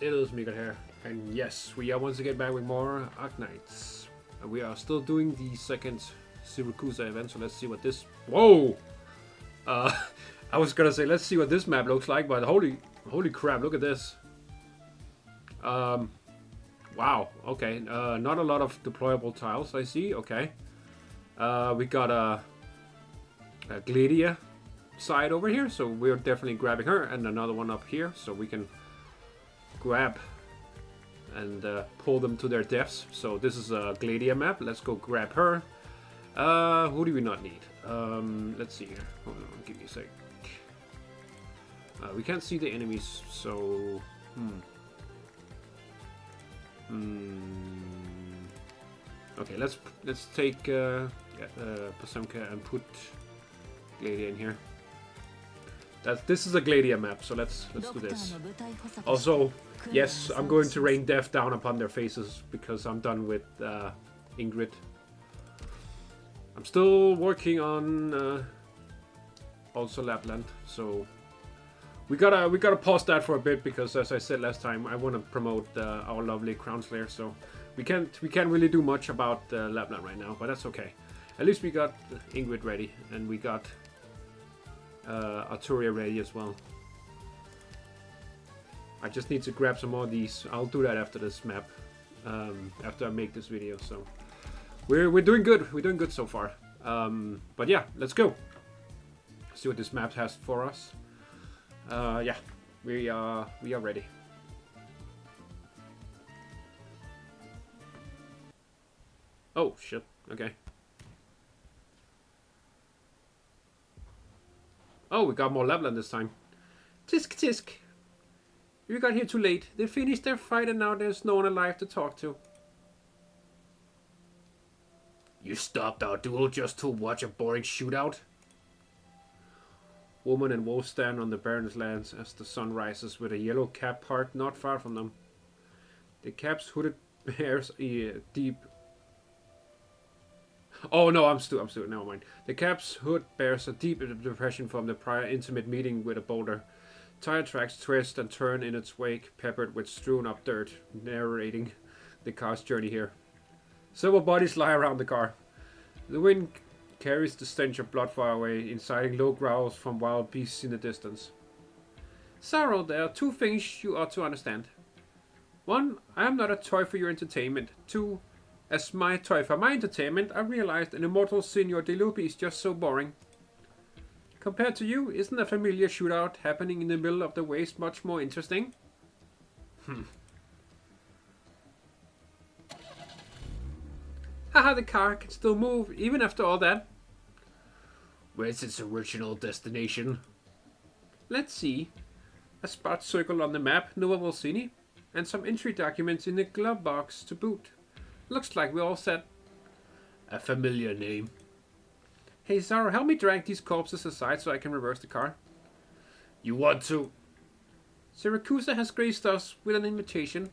It is Mikhail here, and yes, we are once again back with more Arknights. We are still doing the second Syracuse event, so let's see what this... Whoa! I was gonna say, let's see what this map looks like, but holy crap, look at this. Wow, okay, not a lot of deployable tiles, I see, okay. We got a Gladia side over here, so we're definitely grabbing her, and another one up here, so we can grab and pull them to their deaths. So this is a Gladia map. Let's go grab her. Who do we not need? Let's see here. Hold on, give me a sec. We can't see the enemies, so okay, let's take Posemka and put Gladia in here. This is a Gladia map, so let's do this. Also, yes, I'm going to rain death down upon their faces because I'm done with Ingrid. I'm still working on also Lappland, so we gotta pause that for a bit because, as I said last time, I want to promote our lovely Crownslayer. So we can't really do much about Lappland right now, but that's okay. At least we got Ingrid ready, and we got Arturia ready as well. I just need to grab some more of these. I'll do that after this map, after I make this video. So we're doing good. We're doing good so far. But yeah, let's go. See what this map has for us. Yeah, we are ready. Oh shit. Okay. Oh, we got more Lappland this time. Tisk tisk. You got here too late. They finished their fight and now there's no one alive to talk to. You stopped our duel just to watch a boring shootout? Woman and wolf stand on the Baron's lands as the sun rises with a yellow cap parked not far from them. The cap's hooded bears a deep... Oh no, I'm stupid, never mind. The cap's hood bears a deep depression from the prior intimate meeting with a boulder. Tire tracks twist and turn in its wake, peppered with strewn up dirt, narrating the car's journey here. Several bodies lie around the car. The wind carries the stench of blood far away, inciting low growls from wild beasts in the distance. Sorrow, there are two things you ought to understand. One, I am not a toy for your entertainment. Two, as my toy for my entertainment, I realized an immortal Signor Velluti is just so boring. Compared to you, isn't a familiar shootout happening in the middle of the waste much more interesting? Haha, the car can still move, even after all that. Where's its original destination? Let's see. A spot circle on the map, Nova Volsini, and some entry documents in the glove box to boot. Looks like we're all set. A familiar name. Hey Zara, help me drag these corpses aside so I can reverse the car. You want to? Syracuse has graced us with an invitation.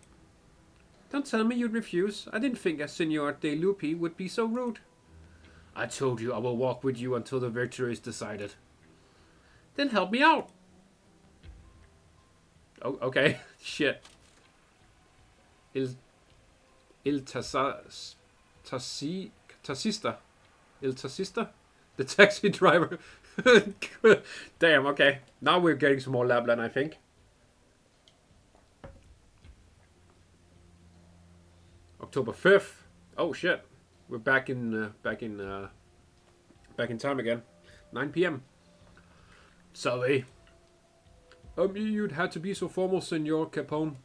Don't tell me you'd refuse. I didn't think a Signor De Lupi would be so rude. I told you I will walk with you until the victory is decided. Then help me out. Oh, okay. Shit. Il taxista. The taxi driver. Damn, okay. Now we're getting some more Lappland, I think. October 5th. Oh shit. We're back in time again. 9 p.m. Sorry. You'd had to be so formal, Senor Capone.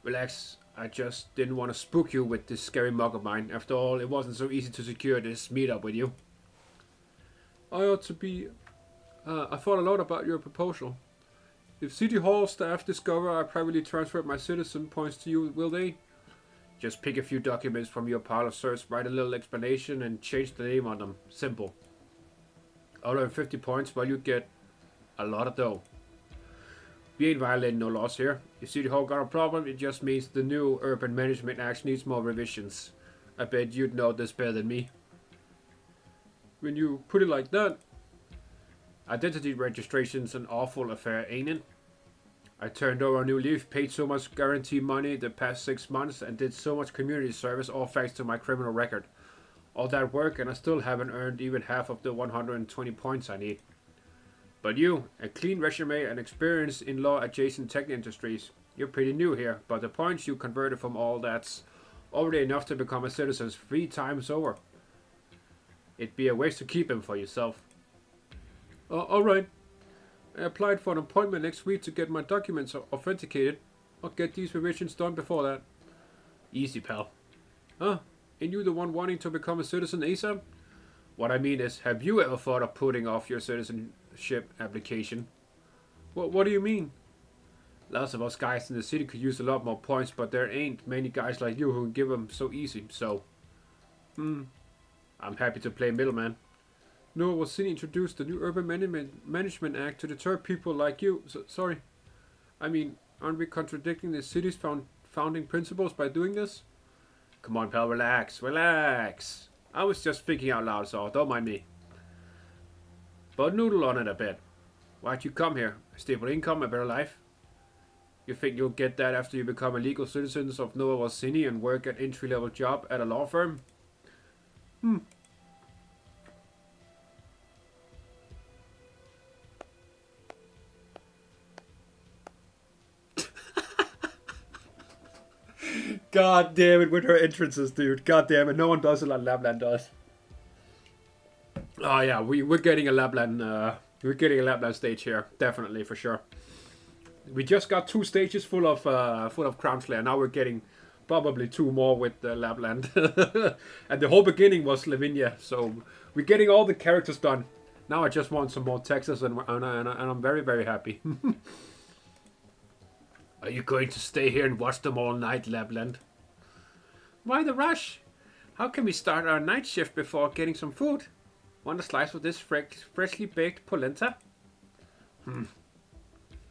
Relax. I just didn't want to spook you with this scary mug of mine. After all, it wasn't so easy to secure this meetup with you. I ought to be... I thought a lot about your proposal. If City Hall staff discover I privately transferred my citizen points to you, will they? Just pick a few documents from your pile of certs, write a little explanation, and change the name on them. Simple. I'll earn 50 points while you get a lot of dough. We ain't violating no laws here. If City Hall got a problem, it just means the new Urban Management Act needs more revisions. I bet you'd know this better than me. When you put it like that. Identity registration's an awful affair, ain't it? I turned over a new leaf, paid so much guarantee money the past 6 months, and did so much community service, all thanks to my criminal record. All that work, and I still haven't earned even half of the 120 points I need. But you, a clean resume and experience in law-adjacent tech industries. You're pretty new here, but the points you converted from all that's already enough to become a citizen 3 times over. It'd be a waste to keep them for yourself. Alright. I applied for an appointment next week to get my documents authenticated. I'll get these revisions done before that. Easy, pal. Huh? Ain't you the one wanting to become a citizen ASAP? What I mean is, have you ever thought of putting off your citizenship application? What do you mean? Lots of us guys in the city could use a lot more points, but there ain't many guys like you who can give them so easy, so... I'm happy to play middleman. Noah was seen introduced the new Urban Management Act to deter people like you. Sorry. I mean, aren't we contradicting the city's founding principles by doing this? Come on, pal, relax, relax. I was just thinking out loud, so don't mind me. But noodle on it a bit. Why'd you come here? A stable income, a better life? You think you'll get that after you become a legal citizen of Nova Walsini and work an entry-level job at a law firm? God damn it with her entrances, dude. God damn it. No one does it like Lappland does. Oh yeah, we're getting a Lappland stage here. Definitely, for sure. We just got 2 stages full of Crownslayer. Now we're getting probably 2 more with Lappland. And the whole beginning was Lavinia. So we're getting all the characters done. Now I just want some more Texas and I'm very, very happy. Are you going to stay here and watch them all night, Lappland? Why the rush? How can we start our night shift before getting some food? Want a slice of this freshly baked polenta?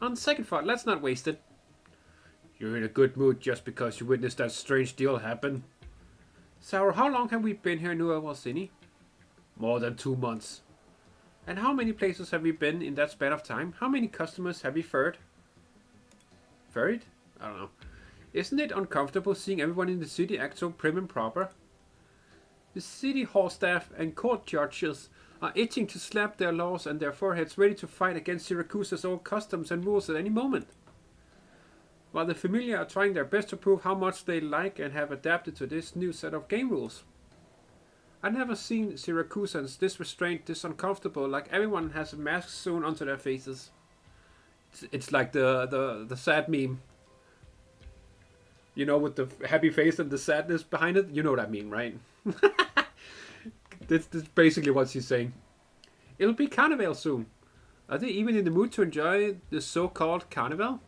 On second thought, let's not waste it. You're in a good mood just because you witnessed that strange deal happen. Sarah, how long have we been here in New Walsini? More than 2 months. And how many places have we been in that span of time? How many customers have we ferried? Ferried? I don't know. Isn't it uncomfortable seeing everyone in the city act so prim and proper? The city hall staff and court judges are itching to slap their laws and their foreheads, ready to fight against Syracuse's old customs and rules at any moment. While the familige are trying their best to prove how much they like and have adapted to this new set of game rules. I've never seen Syracusans this restrained, this uncomfortable, like everyone has a mask sewn onto their faces. It's like the sad meme. You know, with the happy face and the sadness behind it? You know what I mean, right? That's basically what she's saying. It'll be Carnival soon. Are they even in the mood to enjoy the so-called Carnival?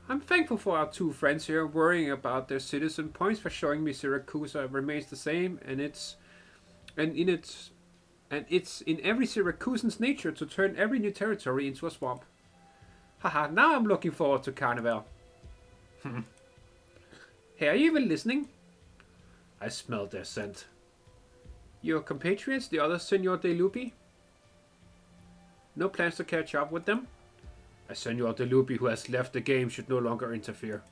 I'm thankful for our 2 friends here worrying about their citizen points for showing me Syracuse remains the same, and it's in every Syracusan's nature to turn every new territory into a swamp. Haha, now I'm looking forward to Carnival. Hey, are you even listening? I smell their scent. Your compatriots, the other Senor de Lupi? No plans to catch up with them? A Senor de Lupi who has left the game should no longer interfere.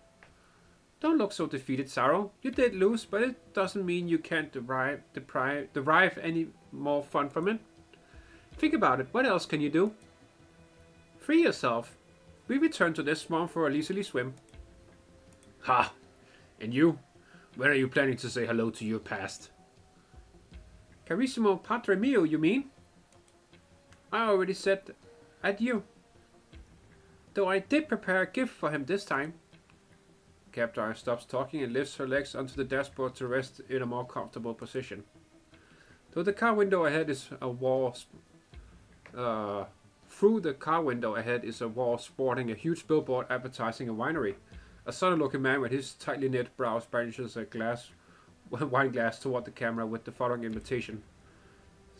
Don't look so defeated, Saro. You did lose, but it doesn't mean you can't derive any more fun from it. Think about it. What else can you do? Free yourself. We return to this swamp for a leisurely swim. Ha! And you? When are you planning to say hello to your past? Carissimo Padre Mio, you mean? I already said adieu. Though I did prepare a gift for him this time. Captar stops talking and lifts her legs onto the dashboard to rest in a more comfortable position. Though the car window ahead is a wall... through the car window ahead is a wall sporting a huge billboard advertising a winery. A sunny-looking man with his tightly knit brows brandishes a wine glass toward the camera with the following invitation.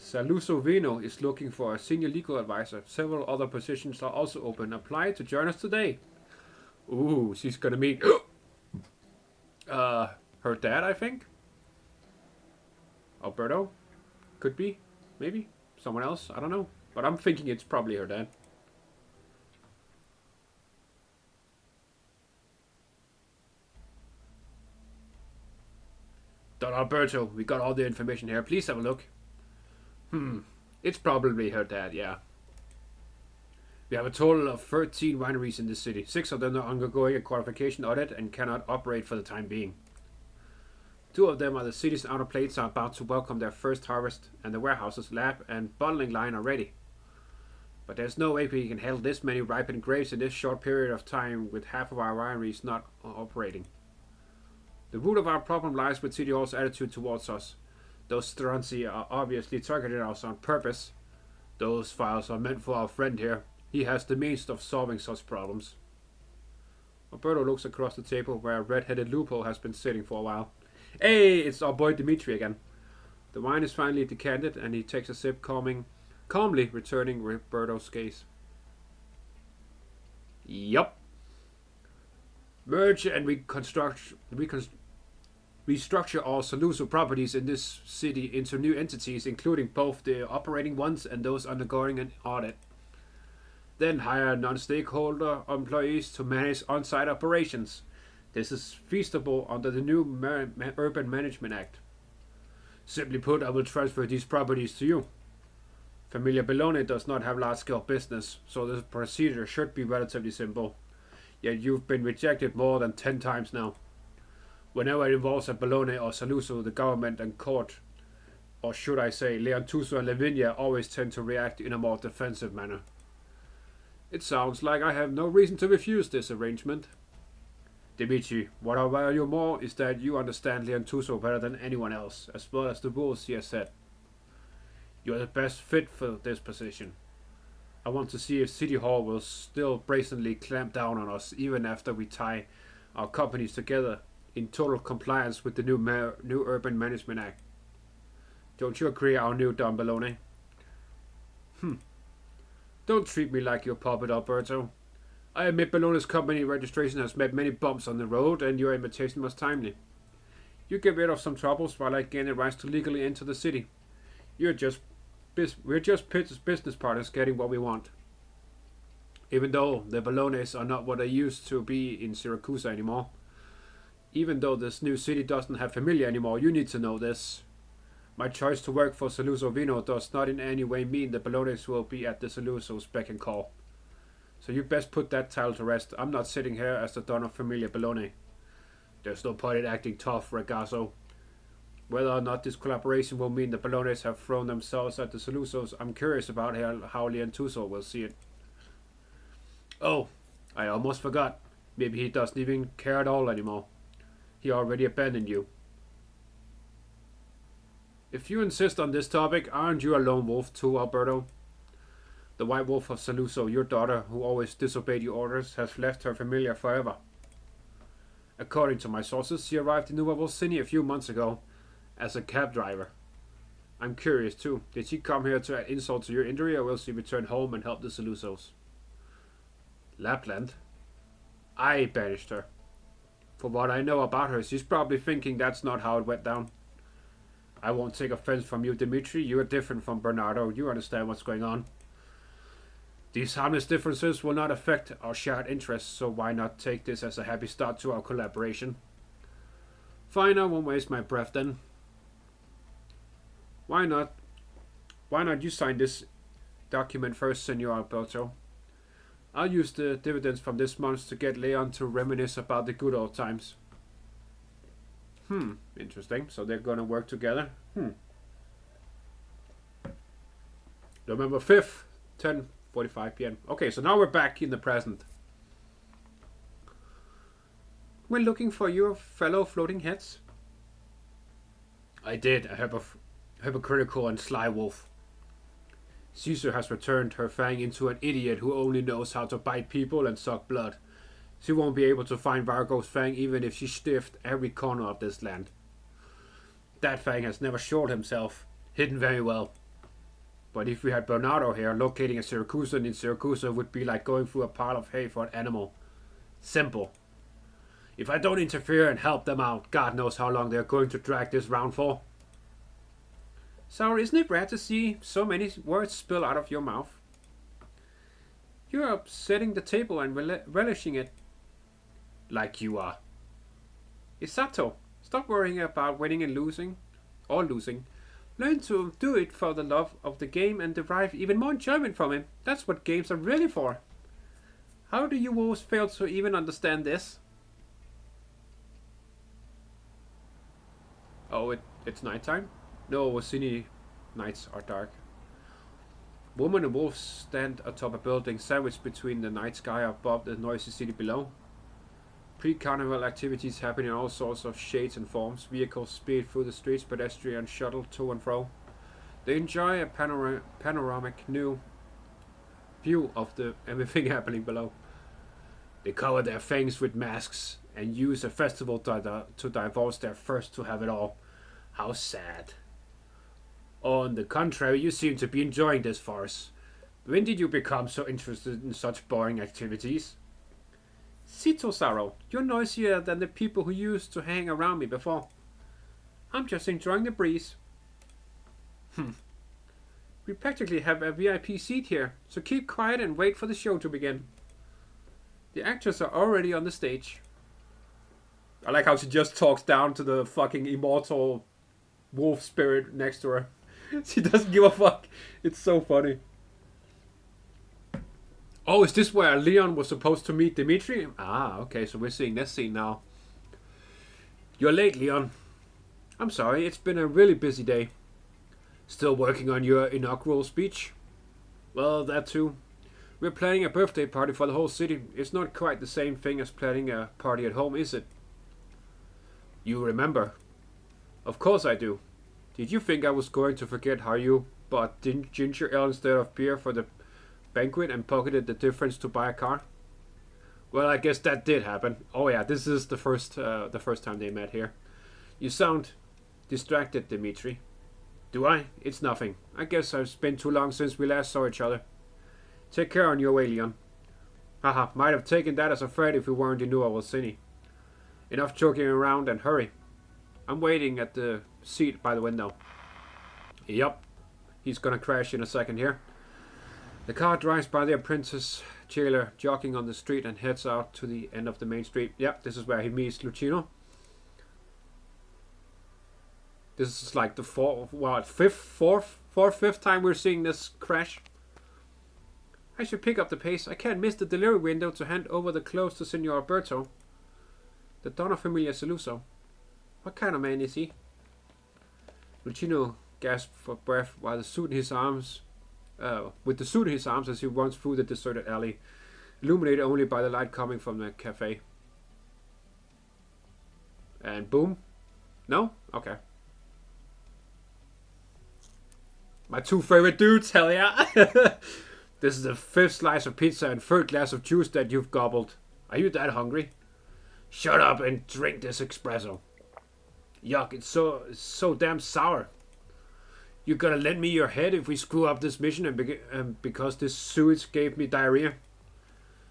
Saluso Vino is looking for a senior legal advisor. Several other positions are also open. Apply to join us today. Ooh, she's gonna meet her dad, I think. Alberto? Could be. Maybe. Someone else. I don't know. But I'm thinking it's probably her dad. Don Alberto, we got all the information here. Please have a look. It's probably her dad, yeah. We have a total of 13 wineries in this city. 6 of them are undergoing a qualification audit and cannot operate for the time being. 2 of them are the city's outer plates are about to welcome their first harvest, and the warehouses, lab, and bottling line are ready. But there's no way we can handle this many ripened grapes in this short period of time with half of our wineries not operating. The root of our problem lies with City Hall's attitude towards us. Those Stronzi are obviously targeting us on purpose. Those files are meant for our friend here. He has the means of solving such problems. Alberto looks across the table where a red-headed loophole has been sitting for a while. Hey, it's our boy Dimitri again. The wine is finally decanted and he takes a sip, calmly returning Roberto's gaze. Yup. Merge and restructure all Saluso properties in this city into new entities, including both the operating ones and those undergoing an audit. Then hire non-stakeholder employees to manage on-site operations. This is feasible under the new Urban Management Act. Simply put, I will transfer these properties to you. Familia Bellone does not have large-scale business, so the procedure should be relatively simple. Yet you've been rejected more than 10 times now. Whenever it involves a Bellone or Saluso, the government and court, or should I say Leontuso and Lavinia, always tend to react in a more defensive manner. It sounds like I have no reason to refuse this arrangement. Dimitri, what I value more is that you understand Leontuso better than anyone else, as well as the rules he has set. You are the best fit for this position. I want to see if City Hall will still brazenly clamp down on us even after we tie our companies together in total compliance with the new Urban Management Act. Don't you agree, our new Don Bellone? Don't treat me like your puppet, Alberto. I admit Bellone's company registration has met many bumps on the road, and your invitation was timely. You get rid of some troubles while I gain the rights to legally enter the city. We're just business partners getting what we want. Even though the Bellones are not what they used to be in Syracuse anymore. Even though this new city doesn't have familia anymore, you need to know this. My choice to work for Saluso Vino does not in any way mean the Bellones will be at the Saluso's beck and call. So you best put that title to rest. I'm not sitting here as the Don of Familia Bellone. There's no point in acting tough, ragazzo. Whether or not this collaboration will mean the Bellones have thrown themselves at the Salusos, I'm curious about how Leontuso will see it. Oh, I almost forgot. Maybe he doesn't even care at all anymore. He already abandoned you. If you insist on this topic, aren't you a lone wolf too, Alberto? The White Wolf of Saluso, your daughter, who always disobeyed your orders, has left her familia forever. According to my sources, she arrived in Nuevo City a few months ago as a cab driver. I'm curious too. Did she come here to add insult to your injury, or will she return home and help the Salusos? Lappland? I banished her. For what I know about her, she's probably thinking that's not how it went down. I won't take offense from you, Dimitri. You are different from Bernardo. You understand what's going on. These harmless differences will not affect our shared interests, so why not take this as a happy start to our collaboration? Fine, I won't waste my breath then. Why not you sign this document first, Senor Alberto? I'll use the dividends from this month to get Leon to reminisce about the good old times. Interesting. So they're gonna work together. November 5th, 10:45 p.m. Okay, so now we're back in the present. We're looking for your fellow floating heads. I did. I have a hypocritical and sly wolf. Caesar has returned her fang into an idiot who only knows how to bite people and suck blood. She won't be able to find Vargo's fang even if she stiffed every corner of this land. That fang has never showed himself, hidden very well. But if we had Bernardo here, locating a Syracusan in Syracuse would be like going through a pile of hay for an animal. Simple. If I don't interfere and help them out, God knows how long they're going to drag this round for. Sour, isn't it rare to see so many words spill out of your mouth? You're upsetting the table and relishing it. Like you are. Isato, Stop worrying about winning and losing, or losing. Learn to do it for the love of the game and derive even more enjoyment from it. That's what games are really for. How do you wolves fail to even understand this? Oh, it's nighttime? No, Orsini nights are dark. Woman and wolves stand atop a building sandwiched between the night sky above the noisy city below. Pre-carnival activities happen in all sorts of shades and forms. Vehicles speed through the streets, pedestrians shuttle to and fro. They enjoy a panoramic new view of everything happening below. They cover their fangs with masks and use a festival to divulge their thirst to have it all. How sad. On the contrary, you seem to be enjoying this farce. When did you become so interested in such boring activities? Citosaro, you're noisier than the people who used to hang around me before. I'm just enjoying the breeze. We practically have a VIP seat here, so keep quiet and wait for the show to begin. The actors are already on the stage. I like how she just talks down to the fucking immortal wolf spirit next to her. She doesn't give a fuck. It's so funny. Oh, is this where Leon was supposed to meet Dimitri? Ah, okay, so we're seeing this scene now. You're late, Leon. I'm sorry, it's been a really busy day. Still working on your inaugural speech? Well, that too. We're planning a birthday party for the whole city. It's not quite the same thing as planning a party at home, is it? You remember? Of course I do. Did you think I was going to forget how you bought ginger ale instead of beer for the banquet and pocketed the difference to buy a car? Well, I guess that did happen. Oh yeah, this is the first time they met here. You sound distracted, Dimitri. Do I? It's nothing. I guess it's been too long since we last saw each other. Take care on your way, Leon. Haha, might have taken that as a threat if we weren't in New Orsini. Enough joking around and hurry. I'm waiting at the seat by the window. Yup. He's gonna crash in a second here. The car drives by the apprentice jailer jogging on the street and heads out to the end of the main street. Yep, this is where he meets Lucino. This is like the fifth time we're seeing this crash. I should pick up the pace. I can't miss the delivery window to hand over the clothes to Senor Alberto. The Donna Familia Saluso. What kind of man is he? Lucino gasped for breath while with the suit in his arms as he runs through the deserted alley, illuminated only by the light coming from the cafe. And boom. No? Okay. My two favorite dudes, hell yeah! This is the 5th slice of pizza and 3rd glass of juice that you've gobbled. Are you that hungry? Shut up and drink this espresso. Yuck, it's so damn sour. You gonna lend me your head if we screw up this mission and because this sewage gave me diarrhea?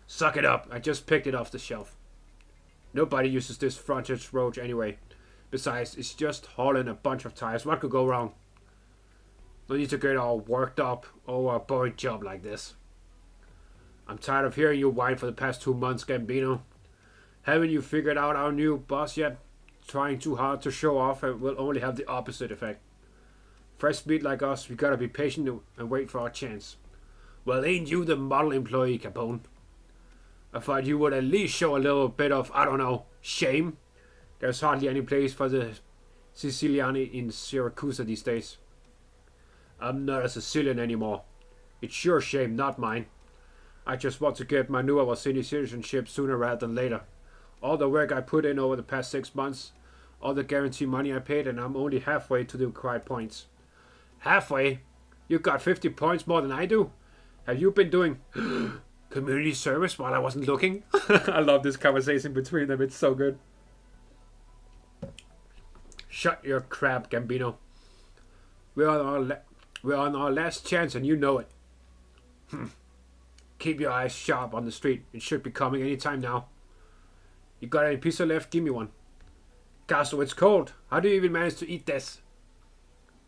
Suck it up, I just picked it off the shelf. Nobody uses this frontage road anyway. Besides, it's just hauling a bunch of tires. What could go wrong? No need to get all worked up over a boring job like this. I'm tired of hearing you whine for the past 2 months, Gambino. Haven't you figured out our new boss yet? Trying too hard to show off will only have the opposite effect. Fresh meat like us, we gotta be patient and wait for our chance. Well, ain't you the model employee, Capone? I thought you would at least show a little bit of, I don't know, shame. There's hardly any place for the Siciliani in Syracuse these days. I'm not a Sicilian anymore. It's your shame, not mine. I just want to get my new Orsini citizenship sooner rather than later. All the work I put in over the past 6 months, all the guarantee money I paid, and I'm only halfway to the required points. Halfway? You got 50 points more than I do? Have you been doing community service while I wasn't looking? I love this conversation between them. It's so good. Shut your crap, Gambino. We're on our last chance and you know it. Keep your eyes sharp on the street. It should be coming any time now. You got any pizza left? Give me one. Casso, it's cold. How do you even manage to eat this?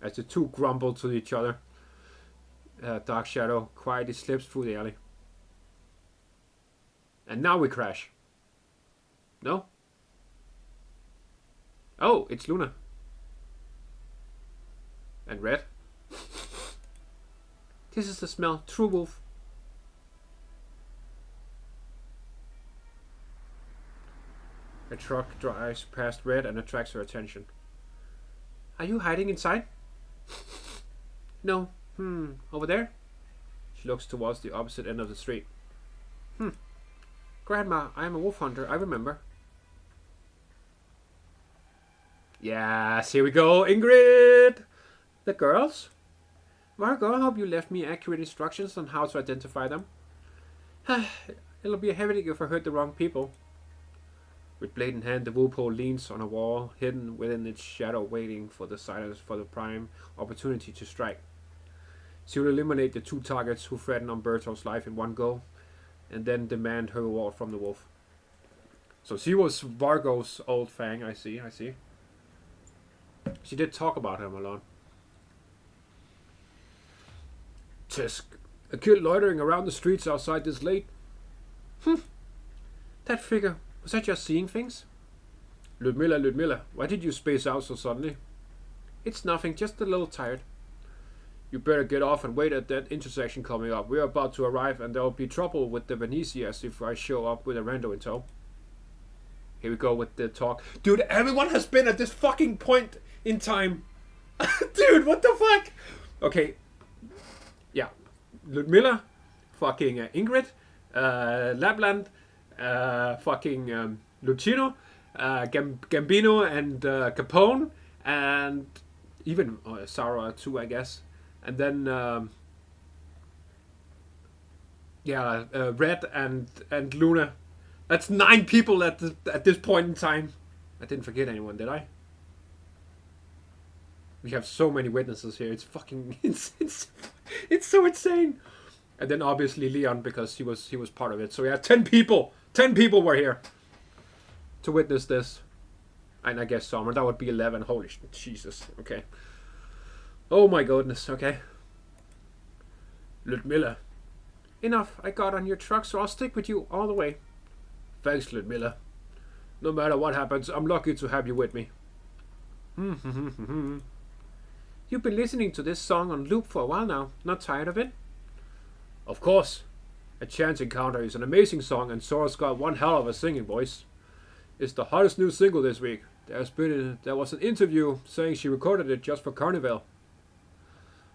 As the two grumble to each other, Dark Shadow quietly slips through the alley. And now we crash. No? Oh, Oh, it's Luna. And Red. This is the smell. True wolf. A truck drives past Red and attracts her attention. Are you hiding inside? No. Over there? She looks towards the opposite end of the street. Grandma, I am a wolf hunter, I remember. Yes, here we go, Ingrid! The girls? Margot, I hope you left me accurate instructions on how to identify them. It'll be a headache if I hurt the wrong people. With blade in hand, the Woopo leans on a wall, hidden within its shadow, waiting for the silence for the prime opportunity to strike. She will eliminate the 2 targets who threaten Alberto's life in one go, and then demand her reward from the wolf. So she was Vargo's old fang, I see. She did talk about him a lot. Tisk, a kid loitering around the streets outside this late. That figure, was I just seeing things? Ludmilla, why did you space out so suddenly? It's nothing, just a little tired. You better get off and wait at that intersection coming up. We're about to arrive and there'll be trouble with the Venetias if I show up with a rando in tow. Here we go with the talk. Dude, everyone has been at this fucking point in time. Dude, what the fuck? Okay. Yeah. Ludmilla, fucking Ingrid, Lappland, fucking Lucino, Gambino and Capone, and even Sarah too, I guess. And then, Red and Luna. That's 9 people at this point in time. I didn't forget anyone, did I? We have so many witnesses here. It's fucking it's so insane. And then obviously Leon, because he was part of it. So yeah, 10 people. 10 people were here to witness this. And I guess Sommer, that would be 11. Holy Jesus. Okay. Oh my goodness, okay. Ludmilla. Enough, I got on your truck, so I'll stick with you all the way. Thanks, Ludmilla. No matter what happens, I'm lucky to have you with me. You've been listening to this song on loop for a while now. Not tired of it? Of course. A Chance Encounter is an amazing song, and Sora's got one hell of a singing voice. It's the hottest new single this week. There was an interview saying she recorded it just for Carnival.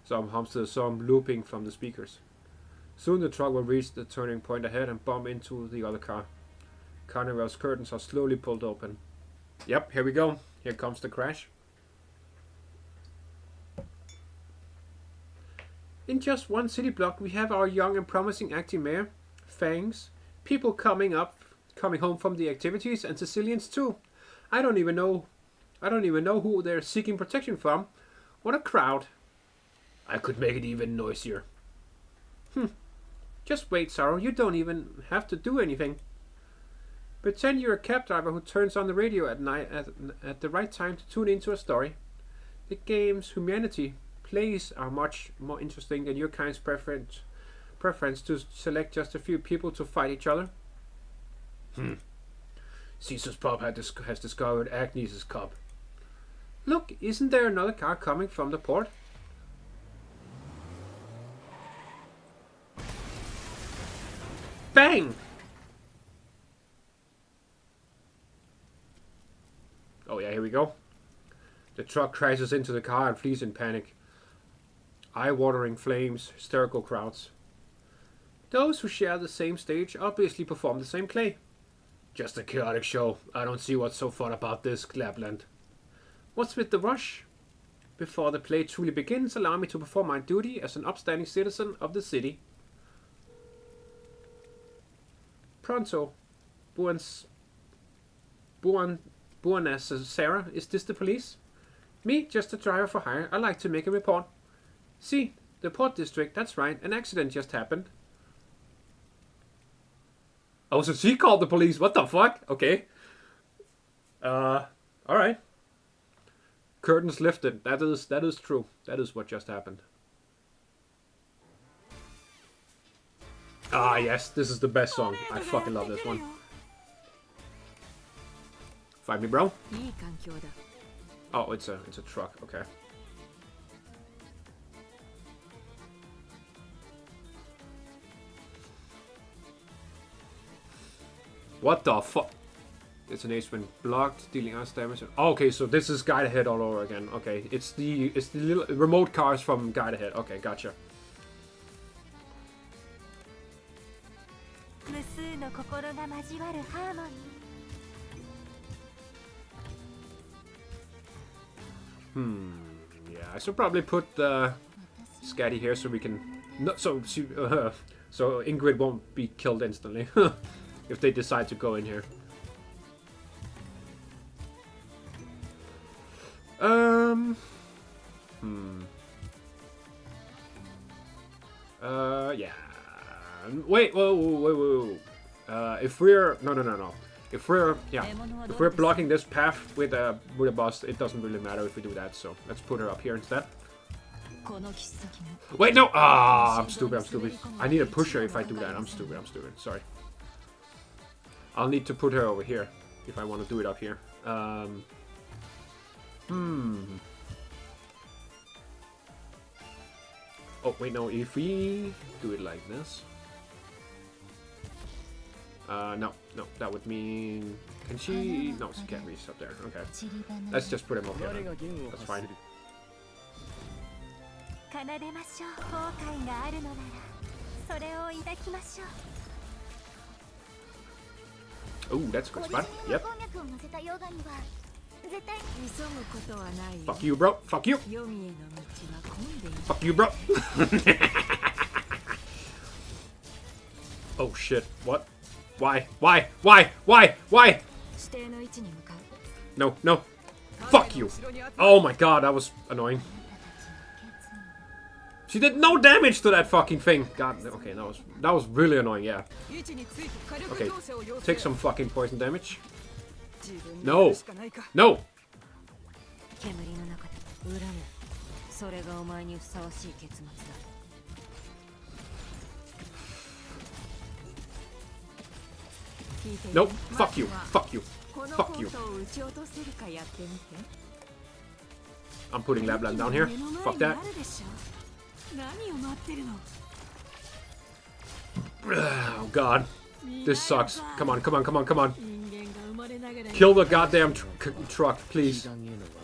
Some hums to the song looping from the speakers. Soon the truck will reach the turning point ahead and bump into the other car. Carnival's curtains are slowly pulled open. Yep, here we go. Here comes the crash. In just one city block, we have our young and promising acting mayor, Fangs, people coming home from the activities, and Sicilians too. I don't even know who they're seeking protection from. What a crowd. I could make it even noisier. Just wait, Sorrow. You don't even have to do anything. Pretend you're a cab driver who turns on the radio at night at the right time to tune into a story. The game's humanity plays are much more interesting than your kind's preference to select just a few people to fight each other. Caesar's pub has discovered Agnes' cub. Look, isn't there another car coming from the port? Bang! Oh yeah, here we go. The truck crashes into the car and flees in panic. Eye-watering flames, hysterical crowds. Those who share the same stage obviously perform the same play. Just a chaotic show. I don't see what's so fun about this, Lappland. What's with the rush? Before the play truly begins, allow me to perform my duty as an upstanding citizen of the city. Pronto. Buenas, Sarah. Is this the police? Me, just a driver for hire. I'd like to make a report. See, the port district, that's right. An accident just happened. Oh, so she called the police. What the fuck? Okay. Alright. Curtains lifted. That is true. That is what just happened. Ah, yes. This is the best song. I fucking love this one. Find me, bro. Oh, it's a truck. Okay. What the fuck? It's an ace when blocked, dealing us damage. Oh, okay, so this is Guide Ahead all over again. Okay, it's the little remote cars from Guide Ahead. Okay, gotcha. Yeah, I should probably put the Scatty here so we can so Ingrid won't be killed instantly if they decide to go in here. Yeah. Wait, whoa. If we're no. If we're blocking this path with a boss, it doesn't really matter if we do that. So let's put her up here instead. Wait, no! Ah, I'm stupid. I need a pusher if I do that. I'm stupid. Sorry. I'll need to put her over here if I want to do it up here. Oh, wait, no. If we do it like this. No, that would mean... Can she... No, she can't reach up there. Okay. Let's just put him up here. That's fine. Oh, that's a good spot. Yep. Fuck you, bro. Fuck you. Fuck you, bro. Oh, shit. What? Why? No. Fuck you. Oh my god, that was annoying. She did no damage to that fucking thing. God, okay, that was really annoying, yeah. Okay, take some fucking poison damage. No. Nope. Fuck you. I'm putting Lappland down here. Fuck that. Oh god. This sucks. Come on. Kill the goddamn truck, please.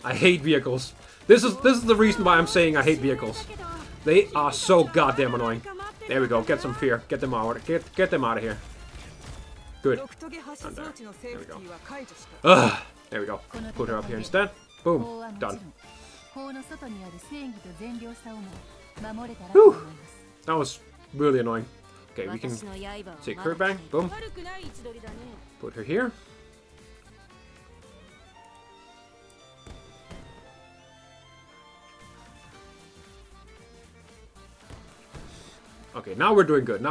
I hate vehicles. This is the reason why I'm saying I hate vehicles. They are so goddamn annoying. There we go. Get some fear. Get them out. Get them out of here. Good. There we go. There we go. Put her up here instead. Boom. Done. Whew. That was really annoying. Okay, we can take her back. Boom. Put her here. Okay, now we're doing good.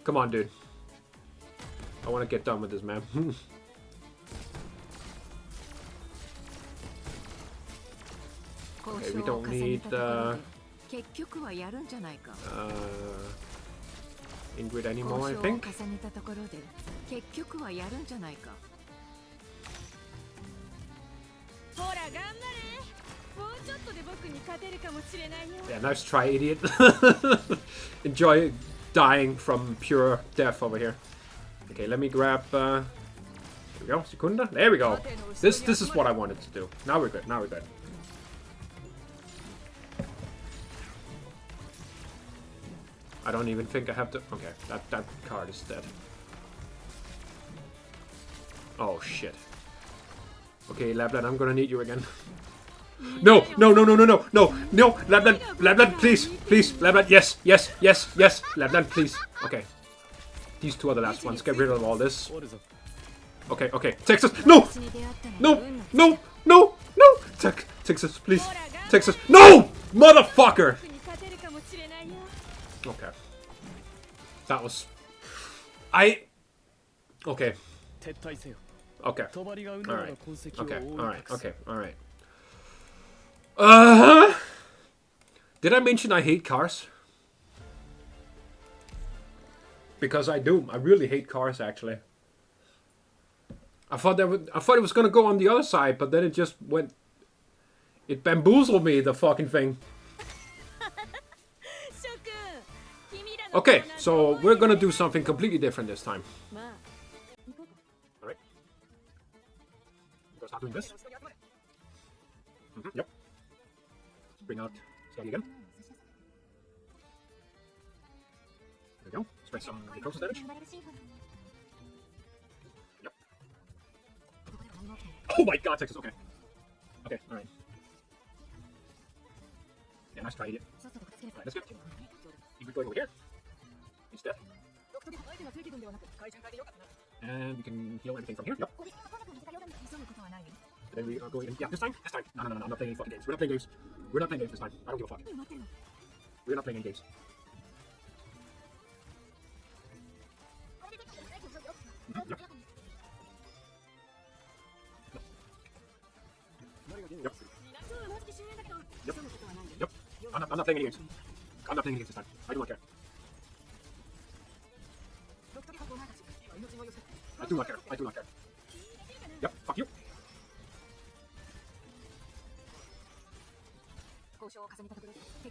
Come on, dude. I want to get done with this, man. Okay, we don't need Ingrid anymore, I think. Yeah, nice try, idiot. Enjoy dying from pure death over here. Okay, let me grab... There we go, Secunda. There we go. This is what I wanted to do. Now we're good. I don't even think I have to... Okay, that card is dead. Oh, shit. Okay, Lappland, I'm gonna need you again. No, Lappland, please, Lappland, yes, Lappland, please. Okay, these two are the last ones. Get rid of all this. Okay, Texas, no, Texas, please, Texas, no, motherfucker. Okay, that was, okay. Alright. Did I mention I hate cars? Because I do. I really hate cars, actually. I thought it was gonna go on the other side, but then it just went. It bamboozled me, the fucking thing. Okay, so we're gonna do something completely different this time. Alright. I'm gonna start doing this. Yep. Bring out Scotty again. There we go. Spread some necrosis damage. Yep. Oh my god, Texas, okay. Okay, alright. Yeah, nice try, idiot. Alright, that's good. Keep going over here. He's dead. And we can heal everything from here. Yep. And then we are going in. Yeah, this time? This time. No, I'm not playing any fucking games. We're not playing games. We're not playing games this time. I don't give a fuck. We're not playing any games. Yep. Yep. Yep. Yep. I'm not playing any games. I'm not playing any games this time. I do not care. I do not care. I do not care. Yep, fuck you.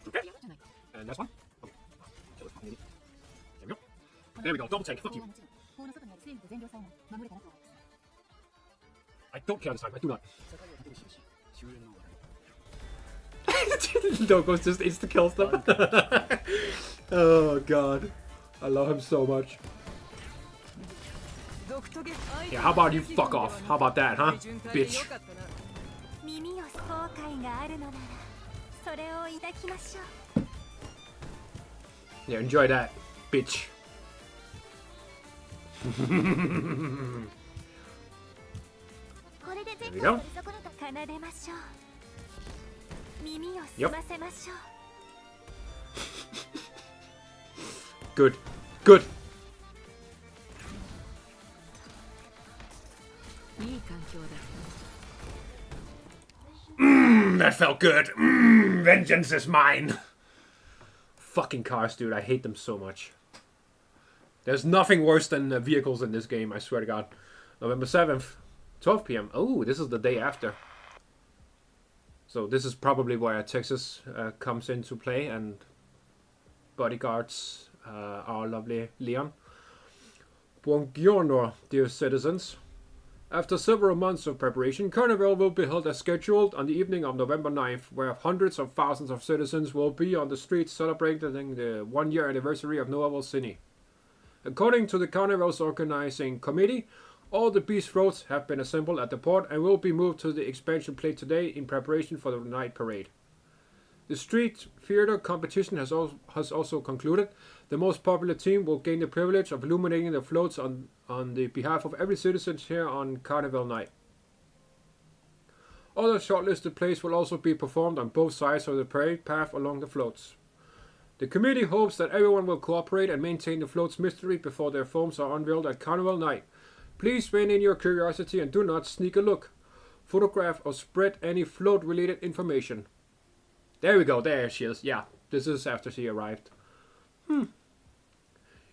Okay. And last one. Okay. Kill this fucking idiot. There we go. There we go. Double tank. Fuck you. I don't care this time. I do not. Dogo's just insta-kill stuff. Oh god. I love him so much. Yeah, how about you fuck off? How about that, huh? Bitch. Yeah, enjoy that, bitch. There we go. Yep. Good. Good. That felt good. Vengeance is mine. Fucking cars, dude. I hate them so much. There's nothing worse than vehicles in this game, I swear to God. November 7th, 12 p.m. Oh, this is the day after. So this is probably where Texas comes into play and bodyguards our lovely Leon. Buongiorno, dear citizens. After several months of preparation, Carnival will be held as scheduled on the evening of November 9th, where hundreds of thousands of citizens will be on the streets celebrating the one-year anniversary of Novel City. According to the Carnival's organizing committee, all the beast floats have been assembled at the port and will be moved to the expansion plate today in preparation for the night parade. The street theater competition has also concluded. The most popular team will gain the privilege of illuminating the floats on the behalf of every citizen here on Carnival night. Other shortlisted plays will also be performed on both sides of the parade path along the floats. The committee hopes that everyone will cooperate and maintain the float's mystery before their forms are unveiled at Carnival night. Please rein in your curiosity and do not sneak a look, photograph or spread any float-related information. There we go, there she is. Yeah, this is after she arrived. In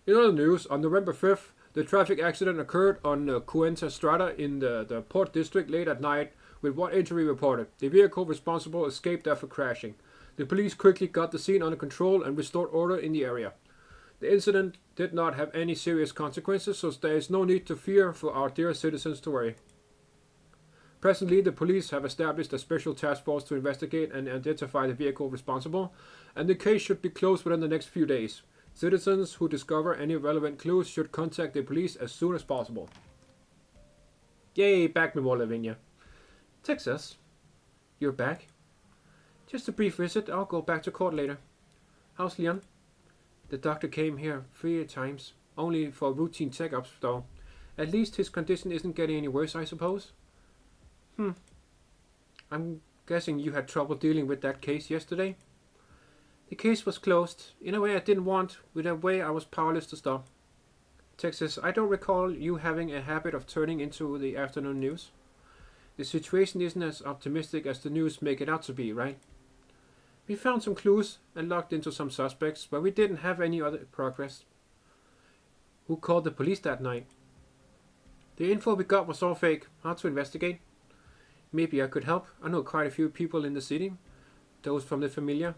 other news, on November 5th, the traffic accident occurred on Cuenta Strada in the Port District late at night, with one injury reported. The vehicle responsible escaped after crashing. The police quickly got the scene under control and restored order in the area. The incident did not have any serious consequences, so there is no need to fear for our dear citizens to worry. Presently, the police have established a special task force to investigate and identify the vehicle responsible, and the case should be closed within the next few days. Citizens who discover any relevant clues should contact the police as soon as possible. Yay, back me more, Lavinia. Texas, you're back? Just a brief visit. I'll go back to court later. How's Leon? The doctor came here 3 times, only for routine checkups though. At least his condition isn't getting any worse, I suppose. I'm guessing you had trouble dealing with that case yesterday? The case was closed, in a way I didn't want, with a way I was powerless to stop. Texas, I don't recall you having a habit of turning into the afternoon news. The situation isn't as optimistic as the news make it out to be, right? We found some clues and locked into some suspects, but we didn't have any other progress. Who called the police that night? The info we got was all fake. Hard to investigate. Maybe I could help. I know quite a few people in the city. Those from the familige.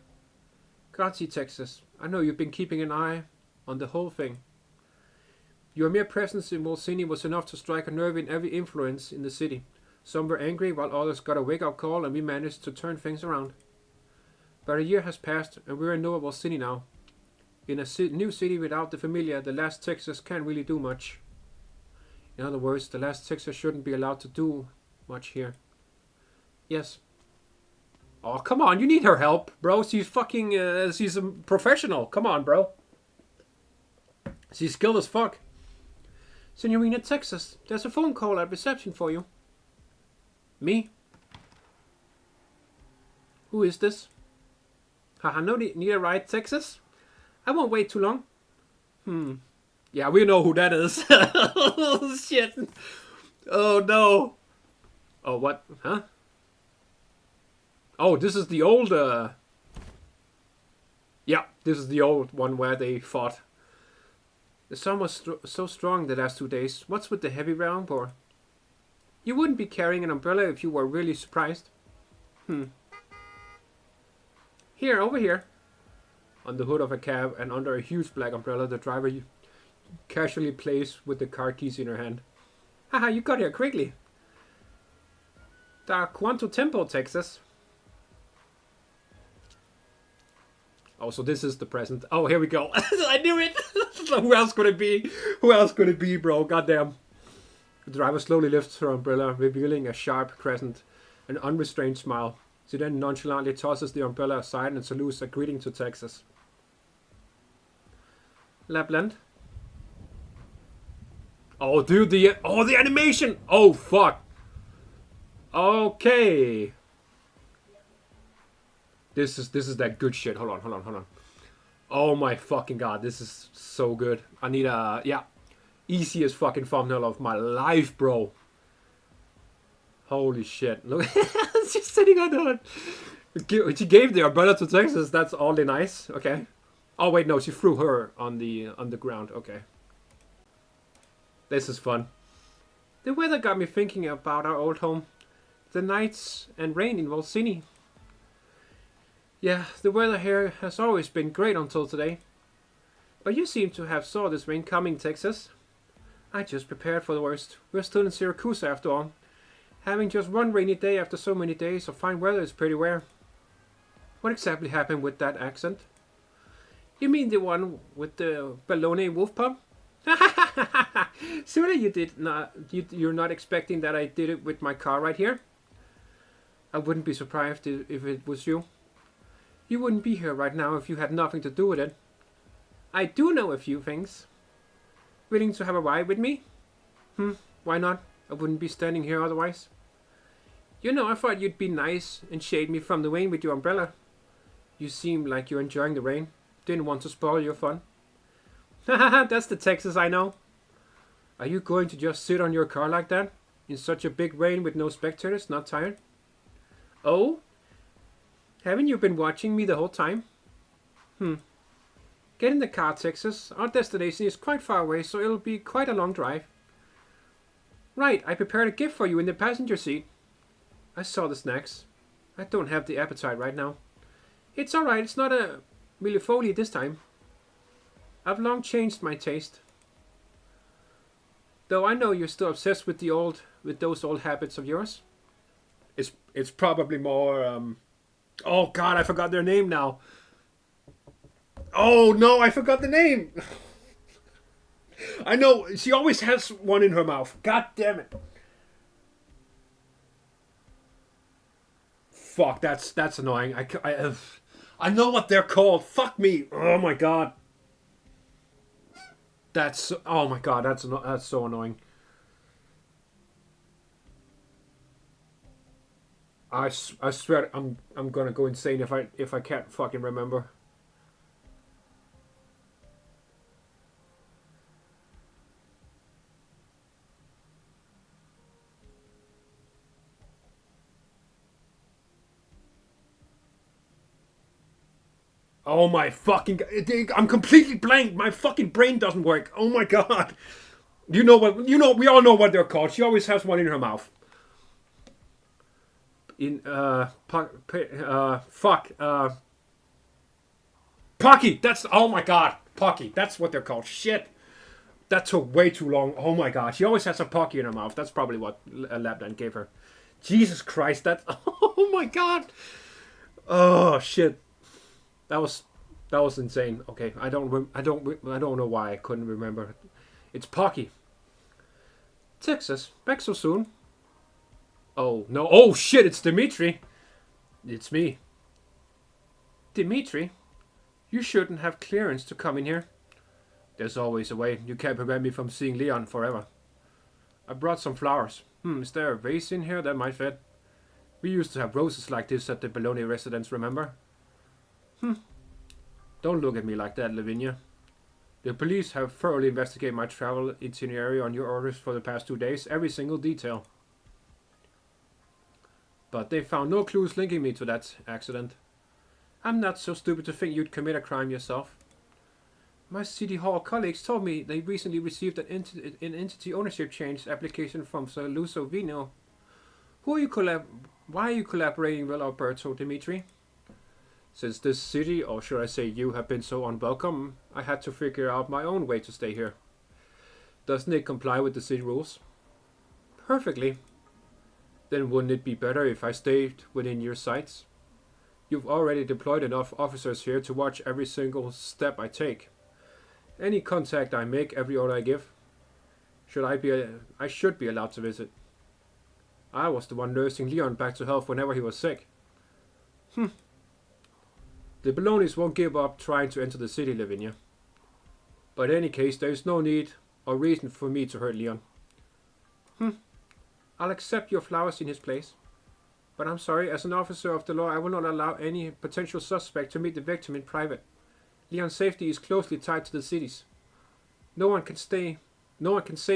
Grazie, Texas. I know you've been keeping an eye on the whole thing. Your mere presence in Volsini was enough to strike a nerve in every influence in the city. Some were angry, while others got a wake-up call, and we managed to turn things around. But a year has passed, and we're in Nova Volsini now. In a new city without the familige, the last Texas can't really do much. In other words, the last Texas shouldn't be allowed to do much here. Yes. Oh, come on, you need her help, bro. She's fucking, she's a professional. Come on, bro. She's skilled as fuck. Senorina Texas, there's a phone call at reception for you. Me? Who is this? Haha, no need a ride, Texas? I won't wait too long. Yeah, we know who that is. Oh, shit. Oh, no. Oh, what? Huh? Oh, this is the old, yeah, this is the old one where they fought. The sun was so strong the last 2 days. What's with the heavy downpour? You wouldn't be carrying an umbrella if you were really surprised. Here, over here. On the hood of a cab and under a huge black umbrella, the driver casually plays with the car keys in her hand. Haha, you got here quickly. Da quanto tempo, Texas? Oh, so this is the present. Oh, here we go. I knew it. Who else could it be? Who else could it be, bro? Goddamn. The driver slowly lifts her umbrella, revealing a sharp crescent, an unrestrained smile. She then nonchalantly tosses the umbrella aside and salutes a greeting to Texas. Lappland. Oh, dude, the animation. Oh, fuck. Okay. This is that good shit. Hold on. Oh my fucking god, this is so good. I need a, yeah, easiest fucking thumbnail of my life, bro. Holy shit. Look, she's sitting on the, she gave the umbrella to Texas. That's oddly nice. Okay. Oh wait, no, she threw her on the ground. Okay. This is fun. The weather got me thinking about our old home. The nights and rain in Volsini. Yeah, the weather here has always been great until today. But you seem to have saw this rain coming, Texas. I just prepared for the worst. We're still in Syracuse after all. Having just one rainy day after so many days of fine weather is pretty rare. What exactly happened with that accent? You mean the one with the baloney wolf pump? Surely you did not. You're not expecting that I did it with my car right here? I wouldn't be surprised if it was you. You wouldn't be here right now if you had nothing to do with it. I do know a few things. Willing to have a ride with me? Why not? I wouldn't be standing here otherwise. You know, I thought you'd be nice and shade me from the rain with your umbrella. You seem like you're enjoying the rain. Didn't want to spoil your fun. Haha, that's the Texas I know. Are you going to just sit on your car like that? In such a big rain with no spectators, not tired? Oh? Haven't you been watching me the whole time? Get in the car, Texas. Our destination is quite far away, so it'll be quite a long drive. Right, I prepared a gift for you in the passenger seat. I saw the snacks. I don't have the appetite right now. It's alright, it's not a millefeuille this time. I've long changed my taste. Though I know you're still obsessed with those old habits of yours. It's probably more, oh god, I forgot their name now. Oh no, I forgot the name. I know, she always has one in her mouth. God damn it. Fuck, that's annoying. I know what they're called. Fuck me. Oh my god. Oh my god, that's so annoying. I swear I'm gonna go insane if I can't fucking remember. Oh my fucking... I'm completely blank. My fucking brain doesn't work. Oh my god. You know what? You know, we all know what they're called. She always has one in her mouth. Pocky. That's, oh my god, Pocky. That's what they're called. Shit. That took way too long. Oh my god. She always has a Pocky in her mouth. That's probably what Lappland gave her. Jesus Christ. That. Oh my god. Oh shit. That was insane. Okay, I don't know why I couldn't remember. It's Pocky. Texas, back so soon. Oh no! Oh shit! It's Dimitri. It's me. Dimitri, you shouldn't have clearance to come in here. There's always a way. You can't prevent me from seeing Leon forever. I brought some flowers. Is there a vase in here that might fit? We used to have roses like this at the Velluti residence, remember? Don't look at me like that, Lavinia. The police have thoroughly investigated my travel itinerary on your orders for the past 2 days, every single detail. But they found no clues linking me to that accident. I'm not so stupid to think you'd commit a crime yourself. My City Hall colleagues told me they recently received an entity ownership change application from Sir Luso Vino. Why are you collaborating with Alberto, Dimitri? Since this city, or should I say you, have been so unwelcome, I had to figure out my own way to stay here. Doesn't it comply with the city rules? Perfectly. Then wouldn't it be better if I stayed within your sights? You've already deployed enough officers here to watch every single step I take. Any contact I make, every order I give. I should be allowed to visit. I was the one nursing Leon back to health whenever he was sick. The Balonies won't give up trying to enter the city, Lavinia. But in any case, there is no need or reason for me to hurt Leon. I'll accept your flowers in his place. But I'm sorry, as an officer of the law, I will not allow any potential suspect to meet the victim in private. Leon's safety is closely tied to the city's. No one can say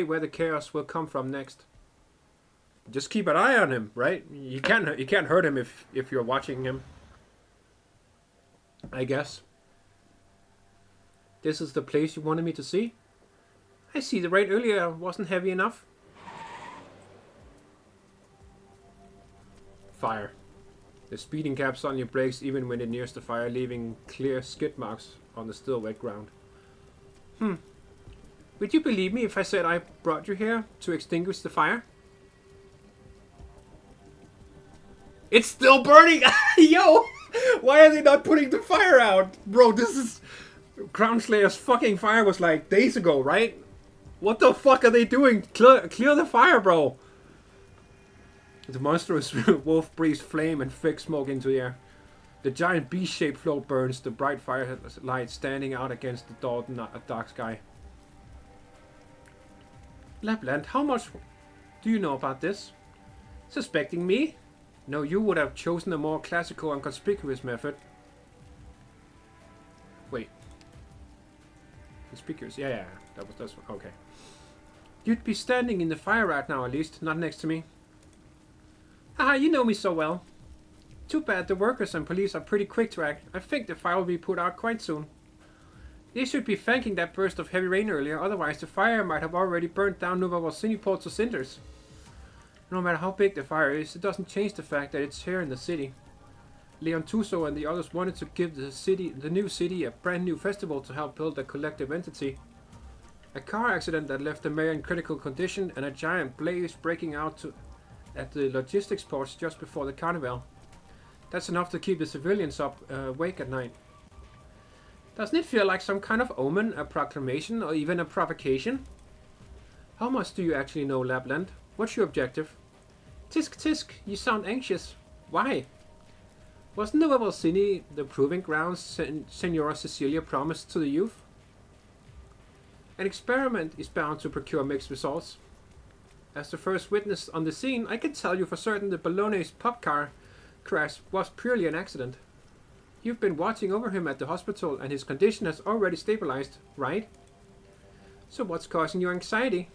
where the chaos will come from next. Just keep an eye on him, right? You can't hurt him if you're watching him. I guess. This is the place you wanted me to see? I see the rain earlier wasn't heavy enough. Fire. The speeding cab suddenly brakes even when it nears the fire, leaving clear skid marks on the still wet ground. Would you believe me if I said I brought you here to extinguish the fire? It's still burning! Yo! Why are they not putting the fire out? Bro, this is... Crownslayer's fucking fire was like days ago, right? What the fuck are they doing? Clear the fire, bro! The monstrous wolf breathes flame and thick smoke into the air. The giant beast-shaped float burns, the bright firelight standing out against the dark sky. Lappland, how much do you know about this? Suspecting me? No, you would have chosen a more classical and conspicuous method. Wait. Conspicuous? Yeah. That's okay. You'd be standing in the fire right now, at least, not next to me. Haha, you know me so well. Too bad the workers and police are pretty quick to act. I think the fire will be put out quite soon. They should be thanking that burst of heavy rain earlier, otherwise the fire might have already burnt down Nova Volsiniport to cinders. No matter how big the fire is, it doesn't change the fact that it's here in the city. Leon Tuso and the others wanted to give the new city a brand new festival to help build a collective entity. A car accident that left the mayor in critical condition and a giant blaze breaking out at the logistics ports just before the carnival. That's enough to keep the civilians awake at night. Doesn't it feel like some kind of omen, a proclamation, or even a provocation? How much do you actually know, Lappland? What's your objective? Tisk tisk, you sound anxious. Why? Wasn't Nova Volsini the proving grounds Senora Cecilia promised to the youth? An experiment is bound to procure mixed results. As the first witness on the scene, I can tell you for certain that Bologna's pop car crash was purely an accident. You've been watching over him at the hospital and his condition has already stabilized, right? So what's causing your anxiety?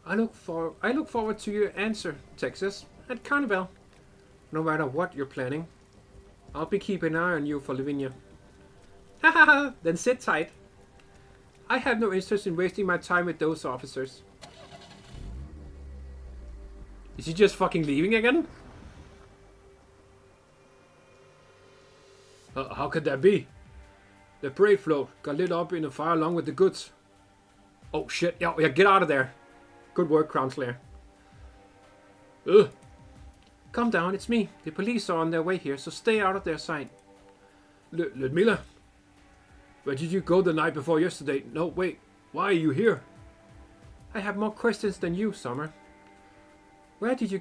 I look forward to your answer, Texas, at Carnival. No matter what you're planning, I'll be keeping an eye on you for Lavinia. Ha ha ha, then sit tight. I have no interest in wasting my time with those officers. Is he just fucking leaving again? How could that be? The parade float got lit up in a fire along with the goods. Oh shit, yeah, get out of there. Good work, Crownslayer. Ugh. Calm down, it's me. The police are on their way here, so stay out of their sight. Ludmilla? Where did you go the night before yesterday? No, wait. Why are you here? I have more questions than you, Sommer. Where did you